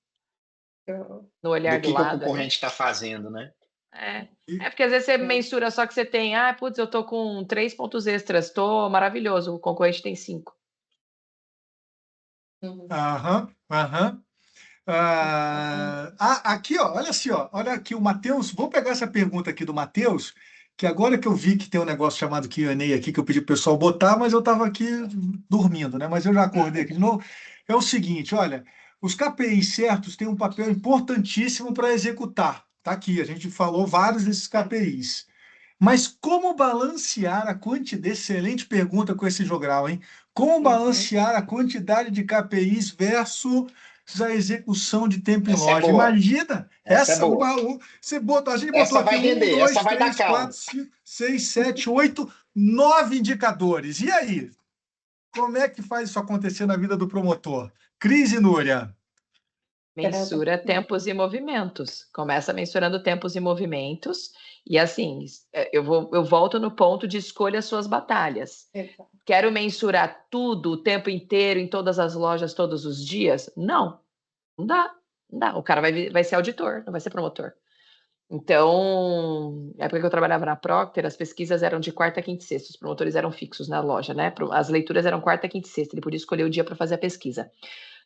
E: olhar do lado.
D: O que o concorrente está fazendo, né?
E: É porque às vezes você
C: É.
E: mensura só que você tem, putz, eu tô com 3 pontos extras, tô maravilhoso, o concorrente tem 5.
C: Uhum.
B: Aham. Aqui, ó, olha assim, ó, olha aqui o Matheus. Vou pegar essa pergunta aqui do Matheus, que agora que eu vi que tem um negócio chamado Q&A aqui, que eu pedi pro pessoal botar, mas eu estava aqui dormindo, né? Mas eu já acordei aqui de novo. É o seguinte, olha, os KPIs certos têm um papel importantíssimo para executar. Tá aqui, a gente falou vários desses KPIs. Mas como balancear a quantidade? Excelente pergunta com esse jogral, hein? Como balancear a quantidade de KPIs versus a execução de tempo em
D: Essa é
B: loja?
D: boa.
B: Imagina,
D: Essa é boa.
B: você botou, a gente botou
D: Essa
B: aqui
D: vai
B: 1,
D: render, essa
B: 2,
D: vai dar
B: 3,
D: caldo.
B: 4, 5, 6, 7, 8, 9 indicadores. E aí? Como é que faz isso acontecer na vida do promotor? Cris e Núria.
E: Mensura tempos e movimentos. Começa mensurando tempos e movimentos. E assim, eu volto no ponto de escolha as suas batalhas.
C: Exato.
E: Quero mensurar tudo o tempo inteiro, em todas as lojas, todos os dias? Não dá. O cara vai ser auditor, não vai ser promotor. Então, na época que eu trabalhava na Procter, as pesquisas eram de quarta, quinta e sexta. Os promotores eram fixos na loja, né? As leituras eram quarta, quinta e sexta. Ele podia escolher o dia para fazer a pesquisa.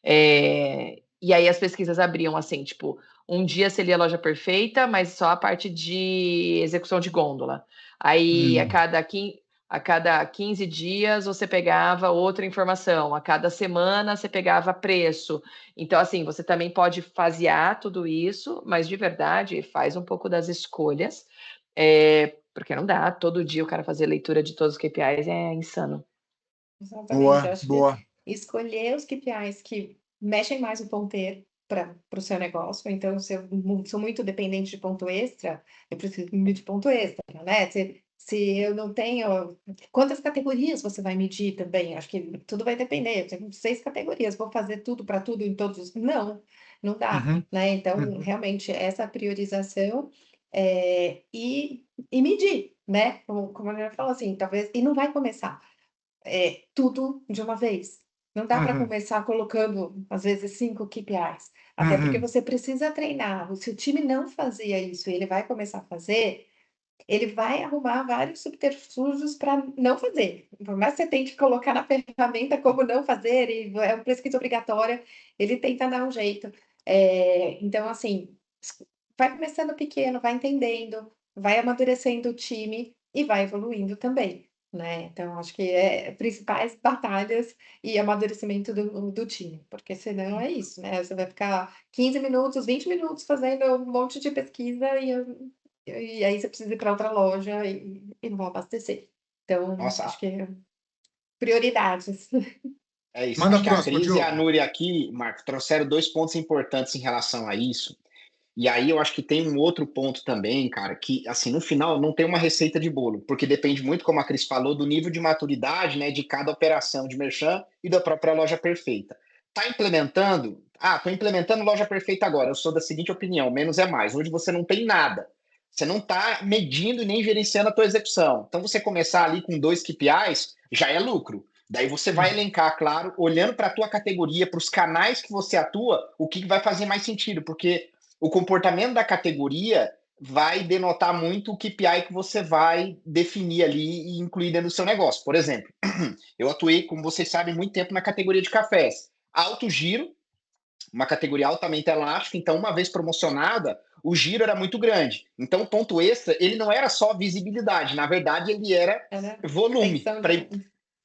E: E aí as pesquisas abriam assim, tipo, um dia você lia a loja perfeita, mas só a parte de execução de gôndola. Aí a cada 15 dias você pegava outra informação, a cada semana você pegava preço. Então, assim, você também pode fasear tudo isso, mas de verdade faz um pouco das escolhas, porque não dá todo dia o cara fazer leitura de todos os KPIs, é insano.
C: Exatamente. Eu acho
B: Boa.
C: que escolher os KPIs que mexem mais o ponteiro para o seu negócio. Então, se eu sou muito dependente de ponto extra, eu preciso de ponto extra, né? Se eu não tenho. Quantas categorias você vai medir também? Acho que tudo vai depender. Eu tenho 6 categorias, vou fazer tudo para tudo em todos. Não dá,
B: Uhum,
C: né? Então,
B: uhum.
C: realmente, essa priorização e medir, né? Como a gente falou assim, talvez. E não vai começar tudo de uma vez. Não dá para
B: Uhum.
C: começar colocando, às vezes, 5 KPIs. Até porque você precisa treinar. Se o time não fazia isso e ele vai começar a fazer, ele vai arrumar vários subterfúgios para não fazer. Por mais que você tente colocar na ferramenta como não fazer, e é uma pesquisa obrigatória, ele tenta dar um jeito. Então, assim, vai começando pequeno, vai entendendo, vai amadurecendo o time e vai evoluindo também, né? Então, acho que principais batalhas e amadurecimento do time, porque senão é isso, né? Você vai ficar 15 minutos, 20 minutos fazendo um monte de pesquisa e aí você precisa ir para outra loja e não vai abastecer. Então, acho
D: Nossa,
C: que prioridades.
D: é isso.
B: Manda
D: Acho
B: a
D: que a
B: próxima,
D: Cris e a
B: Diogo.
D: Núria aqui, Marco, trouxeram 2 pontos importantes em relação a isso. E aí eu acho que tem um outro ponto também, cara, que assim, no final não tem uma receita de bolo, porque depende muito, como a Cris falou, do nível de maturidade, né, de cada operação de merchan e da própria loja perfeita. Tá implementando? Tô implementando loja perfeita agora. Eu sou da seguinte opinião, menos é mais, onde você não tem nada. Você não está medindo e nem gerenciando a tua execução. Então você começar ali com 2 KPIs já é lucro. Daí você vai elencar, claro, olhando para a tua categoria, para os canais que você atua, o que vai fazer mais sentido, porque o comportamento da categoria vai denotar muito o KPI que você vai definir ali e incluir dentro do seu negócio. Por exemplo, eu atuei, como vocês sabem, muito tempo na categoria de cafés. Alto giro, uma categoria altamente elástica, então uma vez promocionada, o giro era muito grande. Então o ponto extra, ele não era só visibilidade, na verdade ele era volume.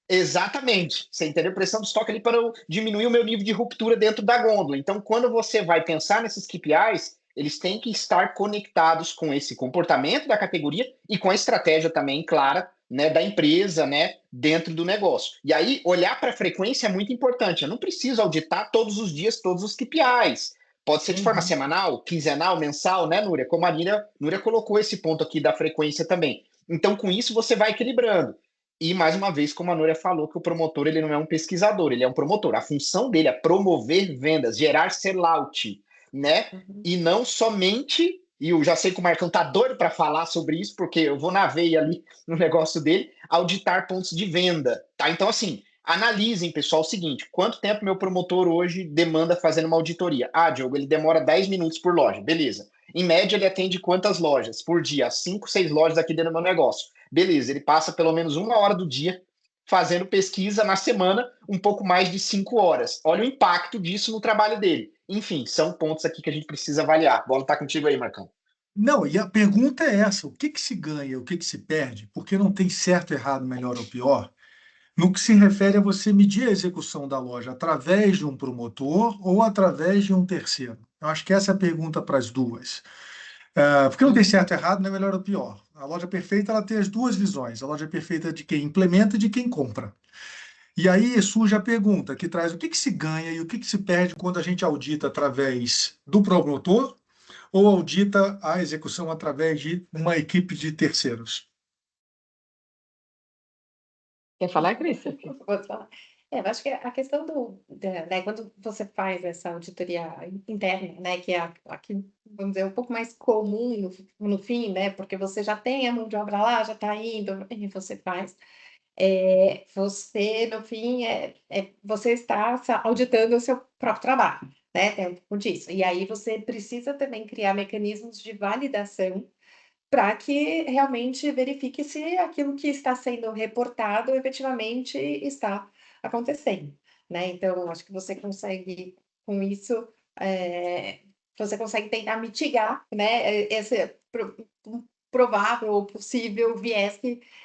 D: Exatamente, você entendeu? Pressão de estoque ali para eu diminuir o meu nível de ruptura dentro da gôndola. Então, quando você vai pensar nesses KPIs, eles têm que estar conectados com esse comportamento da categoria e com a estratégia também clara, né, da empresa, né, dentro do negócio. E aí, olhar para a frequência é muito importante. Eu não preciso auditar todos os dias todos os KPIs. Pode ser de forma semanal, quinzenal, mensal, né, Núria? Como a Núria colocou esse ponto aqui da frequência também. Então, com isso, você vai equilibrando. E, mais uma vez, como a Núria falou, que o promotor ele não é um pesquisador, ele é um promotor. A função dele é promover vendas, gerar sellout, né? E não somente, e eu já sei que o Marcão tá doido para falar sobre isso, porque eu vou na veia ali no negócio dele, auditar pontos de venda, tá? Então, assim, analisem, pessoal, o seguinte, quanto tempo meu promotor hoje demanda fazendo uma auditoria? Diogo, ele demora 10 minutos por loja, beleza. Em média, ele atende quantas lojas por dia? 5, 6 lojas aqui dentro do meu negócio. Beleza, ele passa pelo menos 1 hora do dia fazendo pesquisa na semana, um pouco mais de 5 horas. Olha o impacto disso no trabalho dele. Enfim, são pontos aqui que a gente precisa avaliar. A bola está contigo aí, Marcão.
B: Não, e a pergunta é essa: o que que se ganha, o que que se perde? Porque não tem certo, errado, melhor ou pior, no que se refere a você medir a execução da loja através de um promotor ou através de um terceiro. Eu acho que essa é a pergunta para as duas. Porque não tem certo, errado, não é melhor ou pior. A loja perfeita ela tem as duas visões: a loja perfeita é de quem implementa e de quem compra. E aí surge a pergunta que traz o que que se ganha e o que que se perde quando a gente audita através do promotor ou audita a execução através de uma equipe de terceiros.
E: Quer falar, Cris?
C: Posso falar? Eu acho que a questão né, quando você faz essa auditoria interna, né, que é que, vamos dizer, um pouco mais comum no fim, né, porque você já tem a mão de obra lá, já está indo, e você faz. Você, no fim, você está auditando o seu próprio trabalho, né? Tem um pouco disso. E aí você precisa também criar mecanismos de validação para que realmente verifique se aquilo que está sendo reportado efetivamente está acontecendo, né? Então, acho que você consegue, com isso, você consegue tentar mitigar, né, esse provável ou possível viés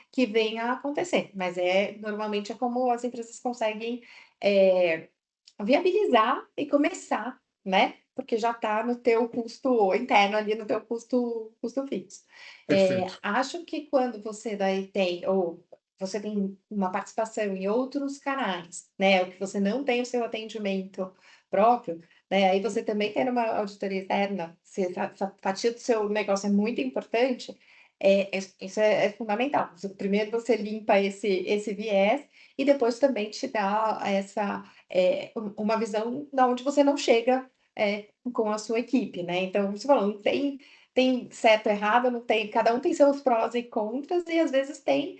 C: que venha a acontecer. Mas normalmente é como as empresas conseguem viabilizar e começar, né? Porque já está no teu custo interno ali, no teu custo fixo.
B: Perfeito.
C: Acho que quando você daí tem, ou você tem uma participação em outros canais, né? O que você não tem o seu atendimento próprio, né? Aí você também tem uma auditoria externa, se essa fatia do seu negócio é muito importante, isso é fundamental. Primeiro você limpa esse viés e depois também te dá uma visão da onde você não chega com a sua equipe, né? Então, você falou, não tem certo ou errado, não tem, cada um tem seus prós e contras, e às vezes tem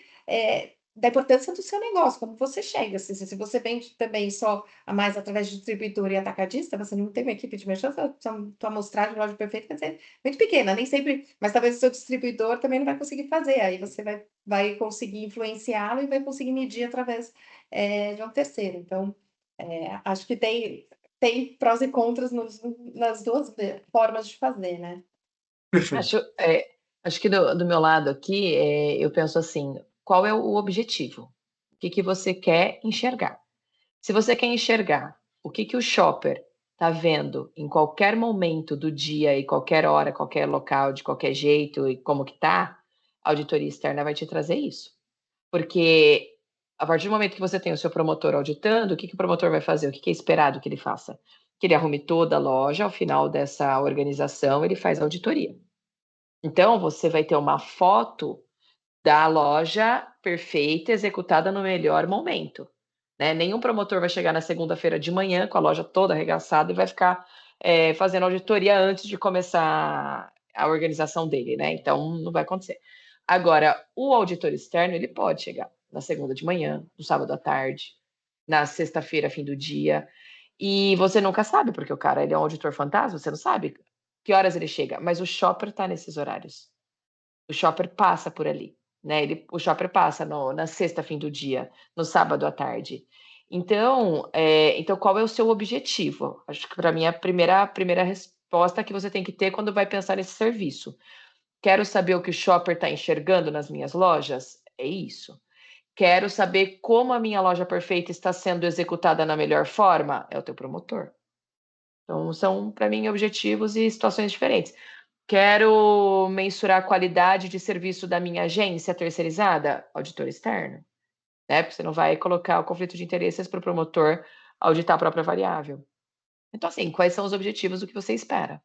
C: da importância do seu negócio, como você chega. Se você vende também só a mais através de distribuidor e atacadista, você não tem uma equipe de merchan, sua amostragem de loja perfeita vai ser muito pequena, nem sempre, mas talvez o seu distribuidor também não vai conseguir fazer, aí você vai conseguir influenciá-lo e vai conseguir medir através de um terceiro. Então, acho que tem prós e contras nas duas formas de fazer, né?
B: Perfeito.
E: Acho que do meu lado aqui, eu penso assim, qual é o objetivo? O que você quer enxergar? Se você quer enxergar o que o shopper está vendo em qualquer momento do dia e qualquer hora, qualquer local, de qualquer jeito e como que está, a auditoria externa vai te trazer isso. Porque a partir do momento que você tem o seu promotor auditando, o que o promotor vai fazer? O que é esperado que ele faça? Que ele arrume toda a loja, ao final dessa organização, ele faz a auditoria. Então, você vai ter uma foto da loja perfeita, executada no melhor momento, né? Nenhum promotor vai chegar na segunda-feira de manhã com a loja toda arregaçada e vai ficar fazendo auditoria antes de começar a organização dele, né? Então, não vai acontecer. Agora, o auditor externo, ele pode chegar na segunda de manhã, no sábado à tarde, na sexta-feira, fim do dia, e você nunca sabe, porque o cara ele é um auditor fantasma, você não sabe que horas ele chega, mas o shopper está nesses horários. O shopper passa por ali, né? O shopper passa na sexta, fim do dia, no sábado à tarde. Então, qual é o seu objetivo? Acho que para mim a primeira resposta que você tem que ter quando vai pensar nesse serviço. Quero saber o que o shopper está enxergando nas minhas lojas? É isso. Quero saber como a minha loja perfeita está sendo executada na melhor forma? É o teu promotor. Então, são, para mim, objetivos e situações diferentes. Quero mensurar a qualidade de serviço da minha agência terceirizada? Auditor externo, né? Porque você não vai colocar o conflito de interesses para o promotor auditar a própria variável. Então, assim, quais são os objetivos do que você espera?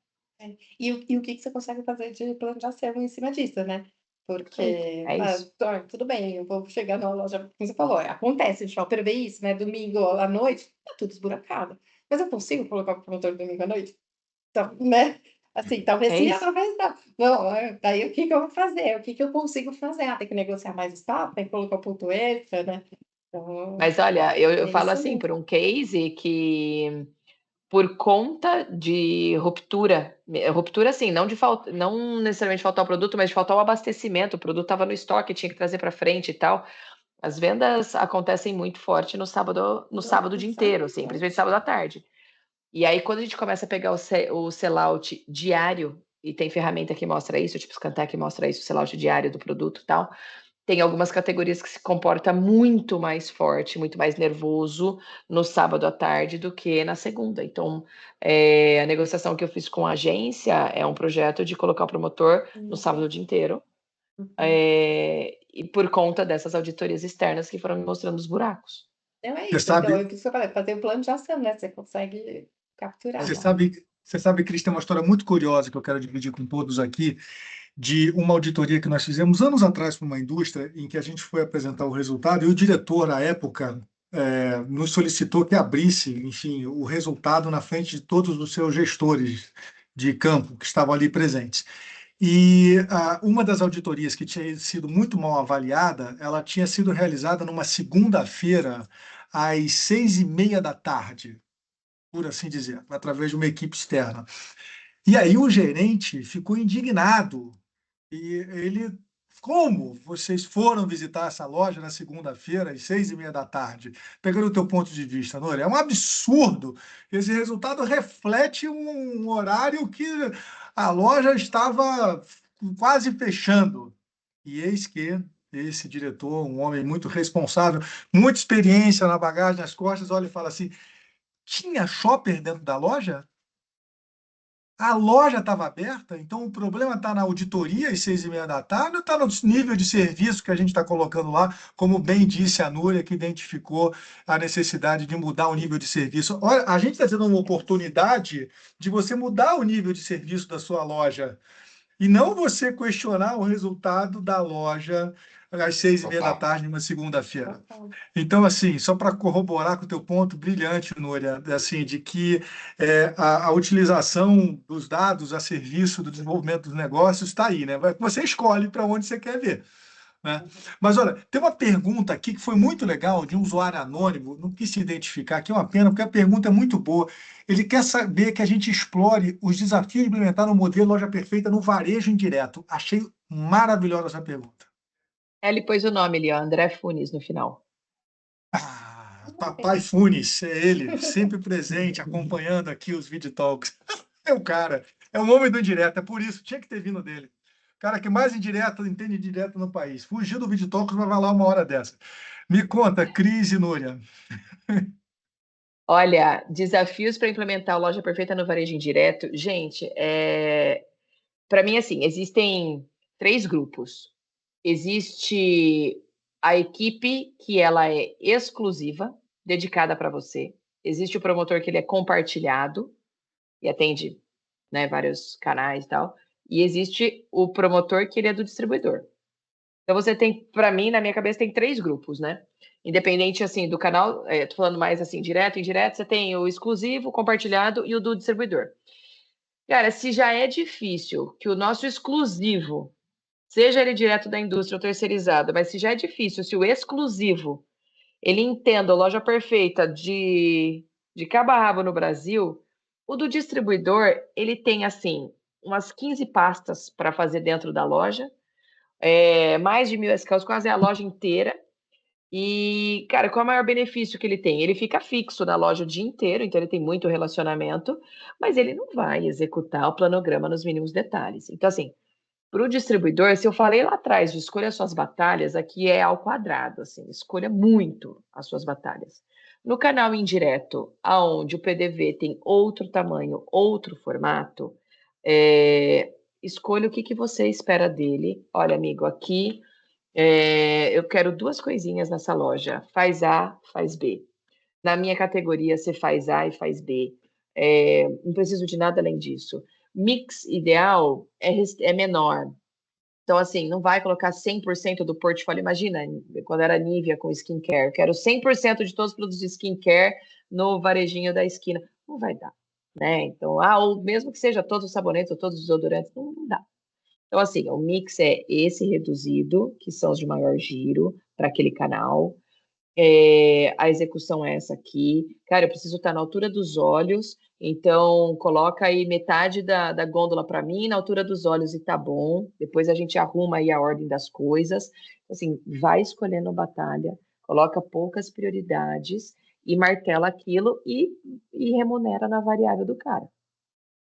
C: E o que você consegue fazer de plano de ação em cima disso, né? Porque,
E: É isso.
C: tudo bem, eu vou chegar numa loja, como você falou, acontece, o shopper vê isso, né? Domingo à noite, tá tudo esburacado. Mas eu consigo colocar o promotor domingo à noite? Então, né? Assim, talvez
E: É
C: sim,
E: isso.
C: talvez não. Não, daí o que eu vou fazer? O que eu consigo fazer? Tem que negociar mais espaço, tem que colocar o ponto extra, né? Então,
E: Mas olha, eu falo
C: isso
E: assim,
C: mesmo.
E: por um case que por conta de ruptura, assim, não necessariamente faltar o produto, mas de faltar o abastecimento, o produto estava no estoque, tinha que trazer para frente e tal. As vendas acontecem muito forte no sábado o dia inteiro, assim, principalmente sábado à tarde. E aí, quando a gente começa a pegar o sellout diário, e tem ferramenta que mostra isso, tipo Scantar que mostra isso, o sellout diário do produto e tal, tem algumas categorias que se comporta muito mais forte, muito mais nervoso no sábado à tarde do que na segunda. Então, a negociação que eu fiz com a agência é um projeto de colocar o promotor no sábado o dia inteiro, e por conta dessas auditorias externas que foram me mostrando os buracos.
C: Não é
B: Você
C: isso,
B: sabe,
C: então, é o que você falou, fazer o plano de ação, né? Você consegue capturar.
B: você sabe, Cris, tem uma história muito curiosa que eu quero dividir com todos aqui, de uma auditoria que nós fizemos anos atrás para uma indústria, em que a gente foi apresentar o resultado, e o diretor, na época, nos solicitou que abrisse, enfim, o resultado na frente de todos os seus gestores de campo que estavam ali presentes. E uma das auditorias que tinha sido muito mal avaliada, ela tinha sido realizada numa segunda-feira, às 6h30 da tarde, por assim dizer, através de uma equipe externa. E aí o gerente ficou indignado. E ele, como vocês foram visitar essa loja na segunda-feira, às 6h30 da tarde? Pegando o teu ponto de vista, Nora, é um absurdo. Esse resultado reflete um horário que a loja estava quase fechando. E eis que esse diretor, um homem muito responsável, muita experiência na bagagem, nas costas, olha e fala assim: tinha shopper dentro da loja? A loja estava aberta, então o problema está na auditoria às 6h30 da tarde ou está no nível de serviço que a gente está colocando lá, como bem disse a Núria, que identificou a necessidade de mudar o nível de serviço. Olha, a gente está tendo uma oportunidade de você mudar o nível de serviço da sua loja e não você questionar o resultado da loja às 6h30 da tarde, numa segunda-feira. Então, assim, só para corroborar com o teu ponto brilhante, Núria, assim, de que a utilização dos dados a serviço do desenvolvimento dos negócios está aí, né? Você escolhe para onde você quer ver, né? Mas, olha, tem uma pergunta aqui que foi muito legal, de um usuário anônimo, não quis se identificar, que é uma pena, porque a pergunta é muito boa. Ele quer saber que a gente explore os desafios de implementar um modelo loja perfeita no varejo indireto. Achei maravilhosa essa pergunta.
E: Ele pôs o nome ali, ó, André Funes, no final.
B: Papai Funes, é ele, sempre presente, acompanhando aqui os video talks. É o cara, é um homem do indireto, é por isso, tinha que ter vindo dele. O cara que mais indireto, entende direto no país. Fugiu do video talks, mas vai lá uma hora dessa. Me conta, Cris e Núria.
E: Olha, desafios para implementar a loja perfeita no varejo indireto. Gente, para mim, assim, existem 3 grupos. Existe a equipe que ela é exclusiva, dedicada para você. Existe o promotor que ele é compartilhado e atende, né, vários canais e tal. E existe o promotor que ele é do distribuidor. Então você tem, para mim, na minha cabeça, tem 3 grupos, né? Independente, assim, do canal, tô falando mais, assim, direto, indireto, você tem o exclusivo, o compartilhado e o do distribuidor. Cara, se já é difícil que o nosso exclusivo, seja ele direto da indústria ou terceirizado, mas se já é difícil, se o exclusivo, ele entenda a loja perfeita de cabo a rabo no Brasil, o do distribuidor, ele tem, assim, umas 15 pastas para fazer dentro da loja, mais de 1.000 SKUs, quase a loja inteira. E, cara, qual é o maior benefício que ele tem? Ele fica fixo na loja o dia inteiro, então ele tem muito relacionamento, mas ele não vai executar o planograma nos mínimos detalhes. Então, assim, para o distribuidor, se eu falei lá atrás de escolha suas batalhas, aqui é ao quadrado, assim, escolha muito as suas batalhas. No canal indireto, aonde o PDV tem outro tamanho, outro formato, escolha o que você espera dele. Olha, amigo, aqui eu quero 2 coisinhas nessa loja, faz A, faz B. Na minha categoria, você faz A e faz B. Não preciso de nada além disso. Mix ideal é menor. Então, assim, não vai colocar 100% do portfólio. Imagina, quando era Nivea com skincare, quero 100% de todos os produtos de skincare no varejinho da esquina. Não vai dar, né? Então, ou mesmo que seja todos os sabonetes ou todos os desodorantes, não dá. Então, assim, o mix é esse reduzido, que são os de maior giro, para aquele canal. A execução é essa aqui. Cara, eu preciso estar na altura dos olhos Então, coloca aí metade da gôndola para mim, na altura dos olhos, e tá bom. Depois a gente arruma aí a ordem das coisas. Assim, vai escolhendo batalha, coloca poucas prioridades e martela aquilo e remunera na variável do cara.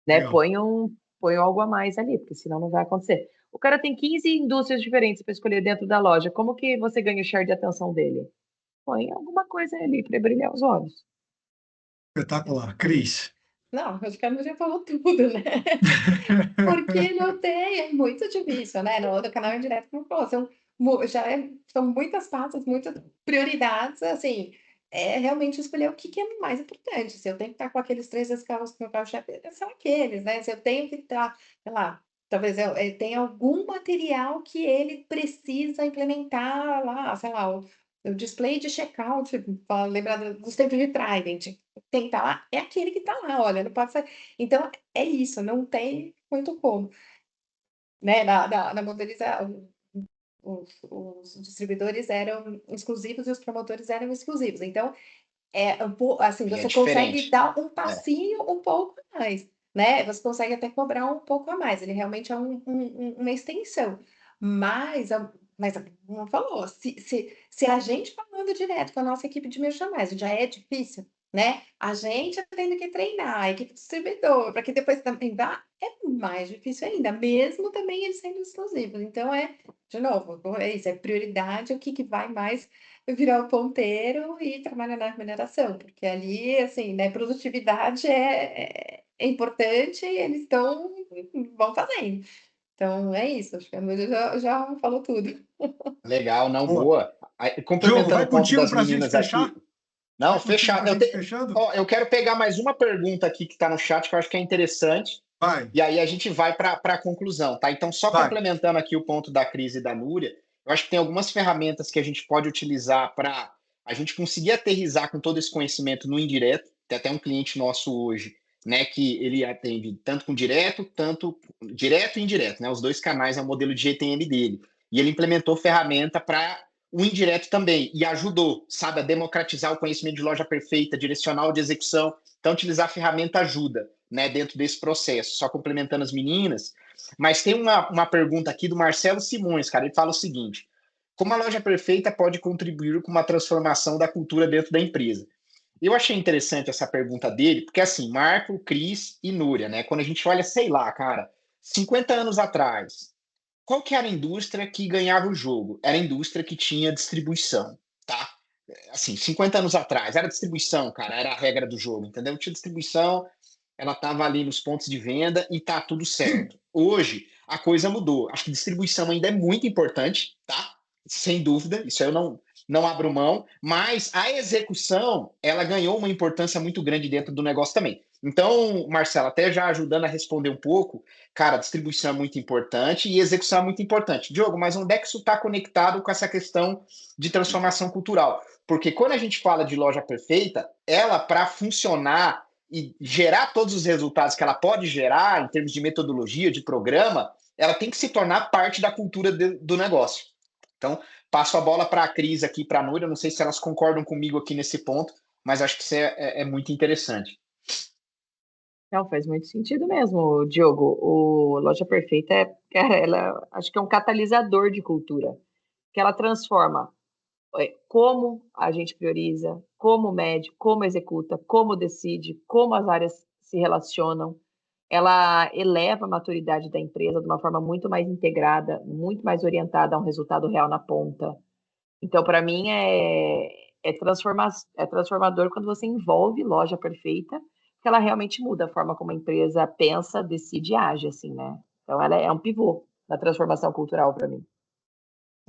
E: Né?
B: Legal.
E: Põe algo a mais ali, porque senão não vai acontecer. O cara tem 15 indústrias diferentes para escolher dentro da loja. Como que você ganha o share de atenção dele? Põe alguma coisa ali para brilhar os olhos.
B: Espetacular. Cris.
C: Não, acho que a Núria falou tudo, né? Porque não tem, é muito difícil, né? No canal indireto, como falou, são muitas pastas, muitas prioridades, assim, é realmente escolher o que é mais importante. Se eu tenho que estar com aqueles 3 escravos com o meu carro-chefe, são aqueles, né? Se eu tenho que estar, sei lá, talvez tenha algum material que ele precisa implementar lá, sei lá, o display de checkout, para lembrar dos tempos de Trident, tem que estar lá, é aquele que está lá, olha, não pode ser. Então, é isso, não tem muito como, né? Na Mobiliza, os distribuidores eram exclusivos e os promotores eram exclusivos. Então, assim,
D: E é
C: você consegue
D: diferente.
C: dar um passinho um pouco mais, né? Você consegue até cobrar um pouco a mais. Ele realmente é uma extensão. Mas não falou, se a gente falando direto com a nossa equipe de merchandising já é difícil, né? A gente tendo que treinar, a equipe de distribuidor, para que depois também vá, é mais difícil ainda, mesmo também eles sendo exclusivos. Então, de novo, é isso, é prioridade, o que vai mais virar o ponteiro e trabalhar na remuneração, porque ali, assim, né, produtividade é importante e eles vão fazendo. Então, é isso, acho que a Núria já falou tudo.
D: Legal, não,
B: Boa.
D: boa. Aí,
B: Diogo,
D: complementando
B: vai
D: o ponto
B: contigo
D: das
B: para a gente
D: meninas aqui.
B: fechar?
D: Não,
B: Vai contigo
D: fechado.
B: para a gente fechando?
D: Ó, eu quero pegar mais uma pergunta aqui que está no chat, que eu acho que é interessante,
B: Vai,
D: e aí a gente vai para a conclusão, tá? Então, só
B: vai.
D: complementando aqui o ponto da Cris e da Núria, eu acho que tem algumas ferramentas que a gente pode utilizar para a gente conseguir aterrissar com todo esse conhecimento no indireto. Tem até um cliente nosso hoje, né, que ele atende tanto com direto, tanto direto e indireto, né? Os dois canais é o modelo de GTM dele. E ele implementou ferramenta para o indireto também, e ajudou, sabe, a democratizar o conhecimento de loja perfeita, direcional de execução. Então, utilizar a ferramenta ajuda, né, dentro desse processo. Só complementando as meninas, mas tem uma pergunta aqui do Marcelo Simões, cara, ele fala o seguinte: como a loja perfeita pode contribuir com uma transformação da cultura dentro da empresa? Eu achei interessante essa pergunta dele, porque assim, Marco, Cris e Núria, né, quando a gente olha, sei lá, cara, 50 anos atrás, qual que era a indústria que ganhava o jogo? Era a indústria que tinha distribuição, tá? Assim, 50 anos atrás, era distribuição, cara, era a regra do jogo, entendeu? Tinha distribuição, ela estava ali nos pontos de venda e tá tudo certo. Hoje, a coisa mudou. Acho que distribuição ainda é muito importante, tá? Sem dúvida, isso eu não abro mão, mas a execução, ela ganhou uma importância muito grande dentro do negócio também. Então, Marcelo, até já ajudando a responder um pouco, cara, distribuição é muito importante e execução é muito importante. Diogo, mas onde é que isso está conectado com essa questão de transformação cultural? Porque quando a gente fala de loja perfeita, ela, para funcionar e gerar todos os resultados que ela pode gerar, em termos de metodologia, de programa, ela tem que se tornar parte da cultura do negócio. Então, passo a bola para a Cris aqui, para a Núria, não sei se elas concordam comigo aqui nesse ponto, mas acho que isso é muito interessante.
E: Não, faz muito sentido mesmo, Diogo. O Loja Perfeita cara, ela acho que é um catalisador de cultura, que ela transforma como a gente prioriza, como mede, como executa, como decide, como as áreas se relacionam. Ela eleva a maturidade da empresa de uma forma muito mais integrada, muito mais orientada a um resultado real na ponta. Então, para mim, é transformador quando você envolve Loja Perfeita, que ela realmente muda a forma como a empresa pensa, decide e age, assim, né? Então, ela é um pivô na transformação cultural para mim.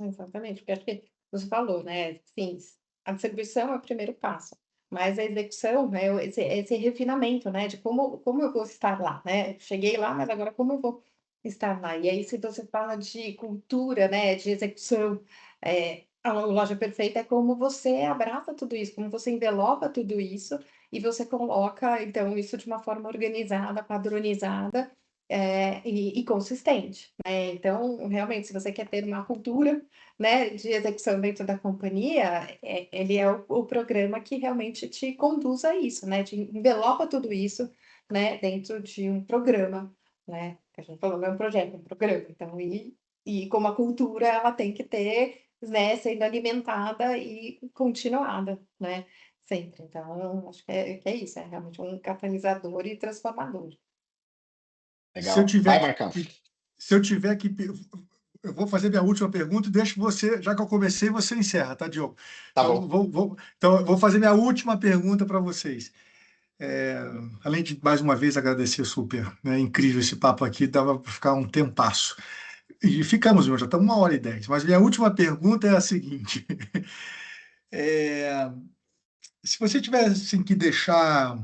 C: Exatamente, porque acho que você falou, né? Sim, a distribuição é o primeiro passo, mas a execução, né? Esse refinamento, né? De como eu vou estar lá, né? Cheguei lá, mas agora como eu vou estar lá? E aí, se você fala de cultura, né? De execução, a loja perfeita é como você abraça tudo isso, como você envelopa tudo isso e você coloca, então, isso de uma forma organizada, padronizada, e consistente, né? Então, realmente, se você quer ter uma cultura, né, de execução dentro da companhia, ele é o programa que realmente te conduz a isso, né? Te envelopa tudo isso, né, dentro de um programa, né? A gente falou, não é um projeto, é um programa. Então, e como a cultura, ela tem que ter, né, sendo alimentada e continuada, né? Sempre. Então, acho que é isso, é realmente um catalisador e transformador.
B: Se eu
D: Legal.
B: tiver
D: Vai, Marcão.
B: se eu tiver que. Eu vou fazer minha última pergunta e deixo você, já que eu comecei, você encerra, tá, Diogo?
D: Tá
B: Então,
D: bom.
B: então, eu vou fazer minha última pergunta para vocês. Além de, mais uma vez, agradecer super, né? Incrível esse papo aqui, dava para ficar um tempasso. E ficamos, já estamos 1h10. Mas minha última pergunta é a seguinte: É, se você tivesse assim, que deixar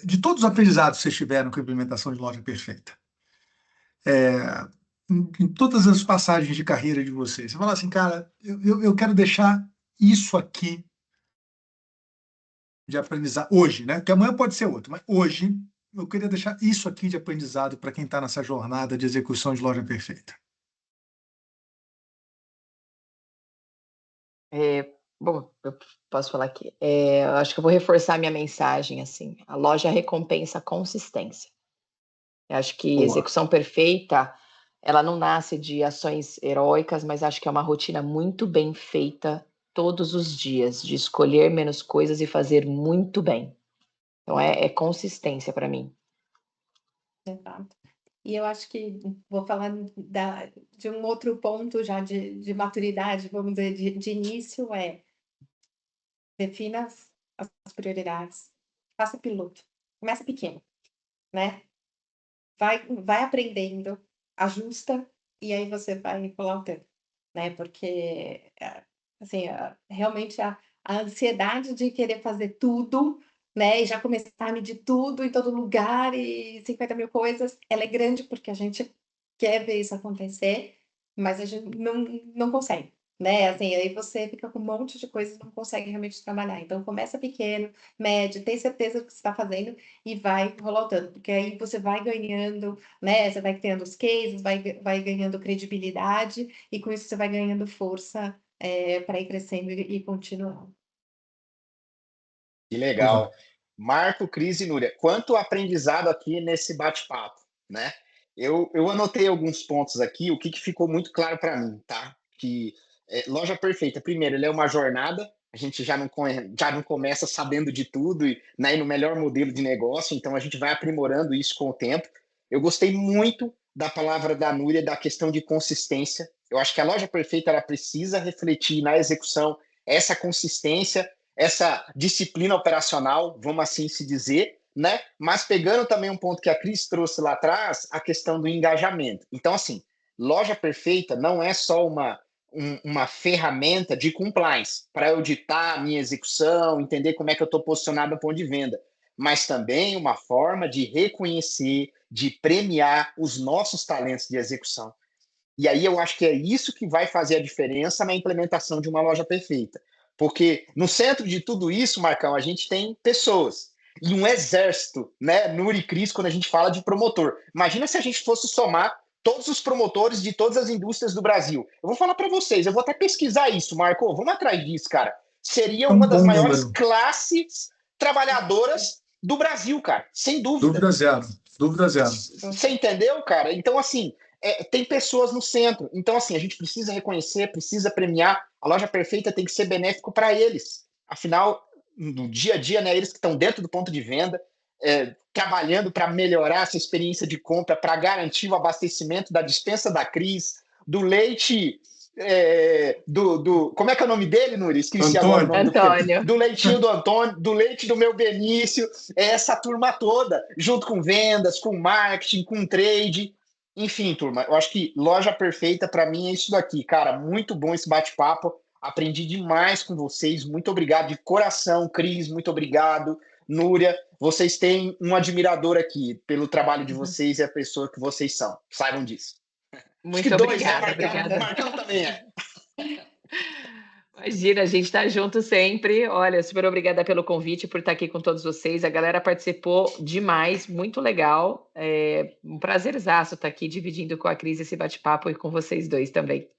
B: de todos os aprendizados que vocês tiveram com a implementação de loja perfeita, em todas as passagens de carreira de vocês, você fala assim, cara, eu quero deixar isso aqui de aprendizado hoje, né? Porque amanhã pode ser outro, mas hoje eu queria deixar isso aqui de aprendizado para quem está nessa jornada de execução de loja perfeita.
E: Bom, eu posso falar aqui. Eu acho que eu vou reforçar minha mensagem, assim. A loja recompensa a consistência. Eu acho que
B: Boa.
E: execução perfeita, ela não nasce de ações heróicas, mas acho que é uma rotina muito bem feita todos os dias, de escolher menos coisas e fazer muito bem. Então, é consistência para mim.
C: Exato. E eu acho que vou falar de um outro ponto já de maturidade, vamos dizer, de início, defina as prioridades, faça piloto, começa pequeno, né? Vai aprendendo, ajusta, e aí você vai pular o tempo, né? Porque, assim, realmente a ansiedade de querer fazer tudo, né? E já começar a medir tudo em todo lugar e 50 mil coisas, ela é grande porque a gente quer ver isso acontecer, mas a gente não consegue, né? Assim, aí você fica com um monte de coisas e não consegue realmente trabalhar. Então, começa pequeno, mede, tem certeza do que você está fazendo e vai rolando, porque aí você vai ganhando, né? Você vai tendo os cases, vai ganhando credibilidade e com isso você vai ganhando força para ir crescendo e continuando.
D: Que legal. Marco, Cris e Núria, quanto aprendizado aqui nesse bate-papo, né? Eu anotei alguns pontos aqui, o que ficou muito claro para mim, tá? Que loja perfeita, primeiro, ele é uma jornada, a gente já não começa sabendo de tudo e né, no melhor modelo de negócio, então a gente vai aprimorando isso com o tempo. Eu gostei muito da palavra da Núria, da questão de consistência. Eu acho que a loja perfeita ela precisa refletir na execução essa consistência, essa disciplina operacional, vamos assim se dizer, né? Mas pegando também um ponto que a Cris trouxe lá atrás, a questão do engajamento. Então, assim, loja perfeita não é só uma ferramenta de compliance para eu ditar a minha execução, entender como é que eu estou posicionado no ponto de venda, mas também uma forma de reconhecer, de premiar os nossos talentos de execução. E aí eu acho que é isso que vai fazer a diferença na implementação de uma loja perfeita. Porque no centro de tudo isso, Marcão, a gente tem pessoas e um exército, né? Núria e Cris, quando a gente fala de promotor. Imagina se a gente fosse somar todos os promotores de todas as indústrias do Brasil. Eu vou falar para vocês, eu vou até pesquisar isso, Marco. Vamos atrás disso, cara. Seria uma das maiores classes trabalhadoras do Brasil, cara. Sem dúvida.
B: Dúvida zero. Dúvida zero.
D: Você entendeu, cara? Então, assim, tem pessoas no centro. Então, assim, a gente precisa reconhecer, precisa premiar. A loja perfeita tem que ser benéfico para eles. Afinal, no dia a dia, né, eles que estão dentro do ponto de venda, trabalhando para melhorar essa experiência de compra, para garantir o abastecimento da dispensa da Cris, do leite. Como é que é o nome dele, Núria? Esqueci agora o nome
E: Antônio.
D: do leitinho do Antônio, do leite do meu Benício, essa turma toda, junto com vendas, com marketing, com trade. Enfim, turma, eu acho que loja perfeita para mim é isso daqui, cara. Muito bom esse bate-papo. Aprendi demais com vocês. Muito obrigado de coração, Cris. Muito obrigado, Núria. Vocês têm um admirador aqui pelo trabalho de vocês e a pessoa que vocês são. Saibam disso.
E: Muito obrigada. Obrigada.
D: Marcão também é.
E: Imagina, a gente está junto sempre. Olha, super obrigada pelo convite, por estar aqui com todos vocês. A galera participou demais, muito legal. Um prazerzaço estar aqui dividindo com a Cris esse bate-papo e com vocês dois também.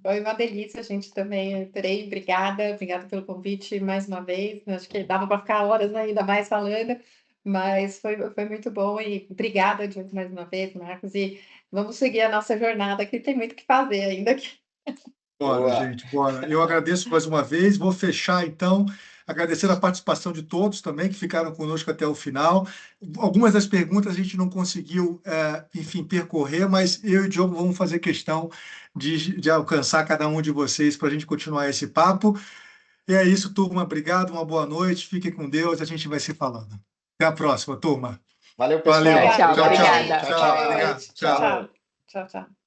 C: Foi uma delícia, a gente também adorei. Obrigada pelo convite mais uma vez. Acho que dava para ficar horas ainda mais falando, mas foi muito bom. E obrigada, Diogo, mais uma vez, Marcos. E vamos seguir a nossa jornada, que tem muito o que fazer ainda aqui.
B: Bora,
D: Boa.
B: gente, bora. Eu agradeço mais uma vez. Vou fechar, então, agradecendo a participação de todos também que ficaram conosco até o final. Algumas das perguntas a gente não conseguiu, enfim, percorrer, mas eu e o Diogo vamos fazer questão de alcançar cada um de vocês para a gente continuar esse papo. E é isso, turma. Obrigado, uma boa noite. Fiquem com Deus. A gente vai se falando. Até a próxima, turma.
D: Valeu,
B: Valeu.
D: pessoal.
E: Tchau,
C: Obrigada,
E: obrigada.
C: gente.
B: Tchau,
C: Boa
B: obrigado.
C: noite.
B: Tchau.
C: Tchau. Tchau, tchau.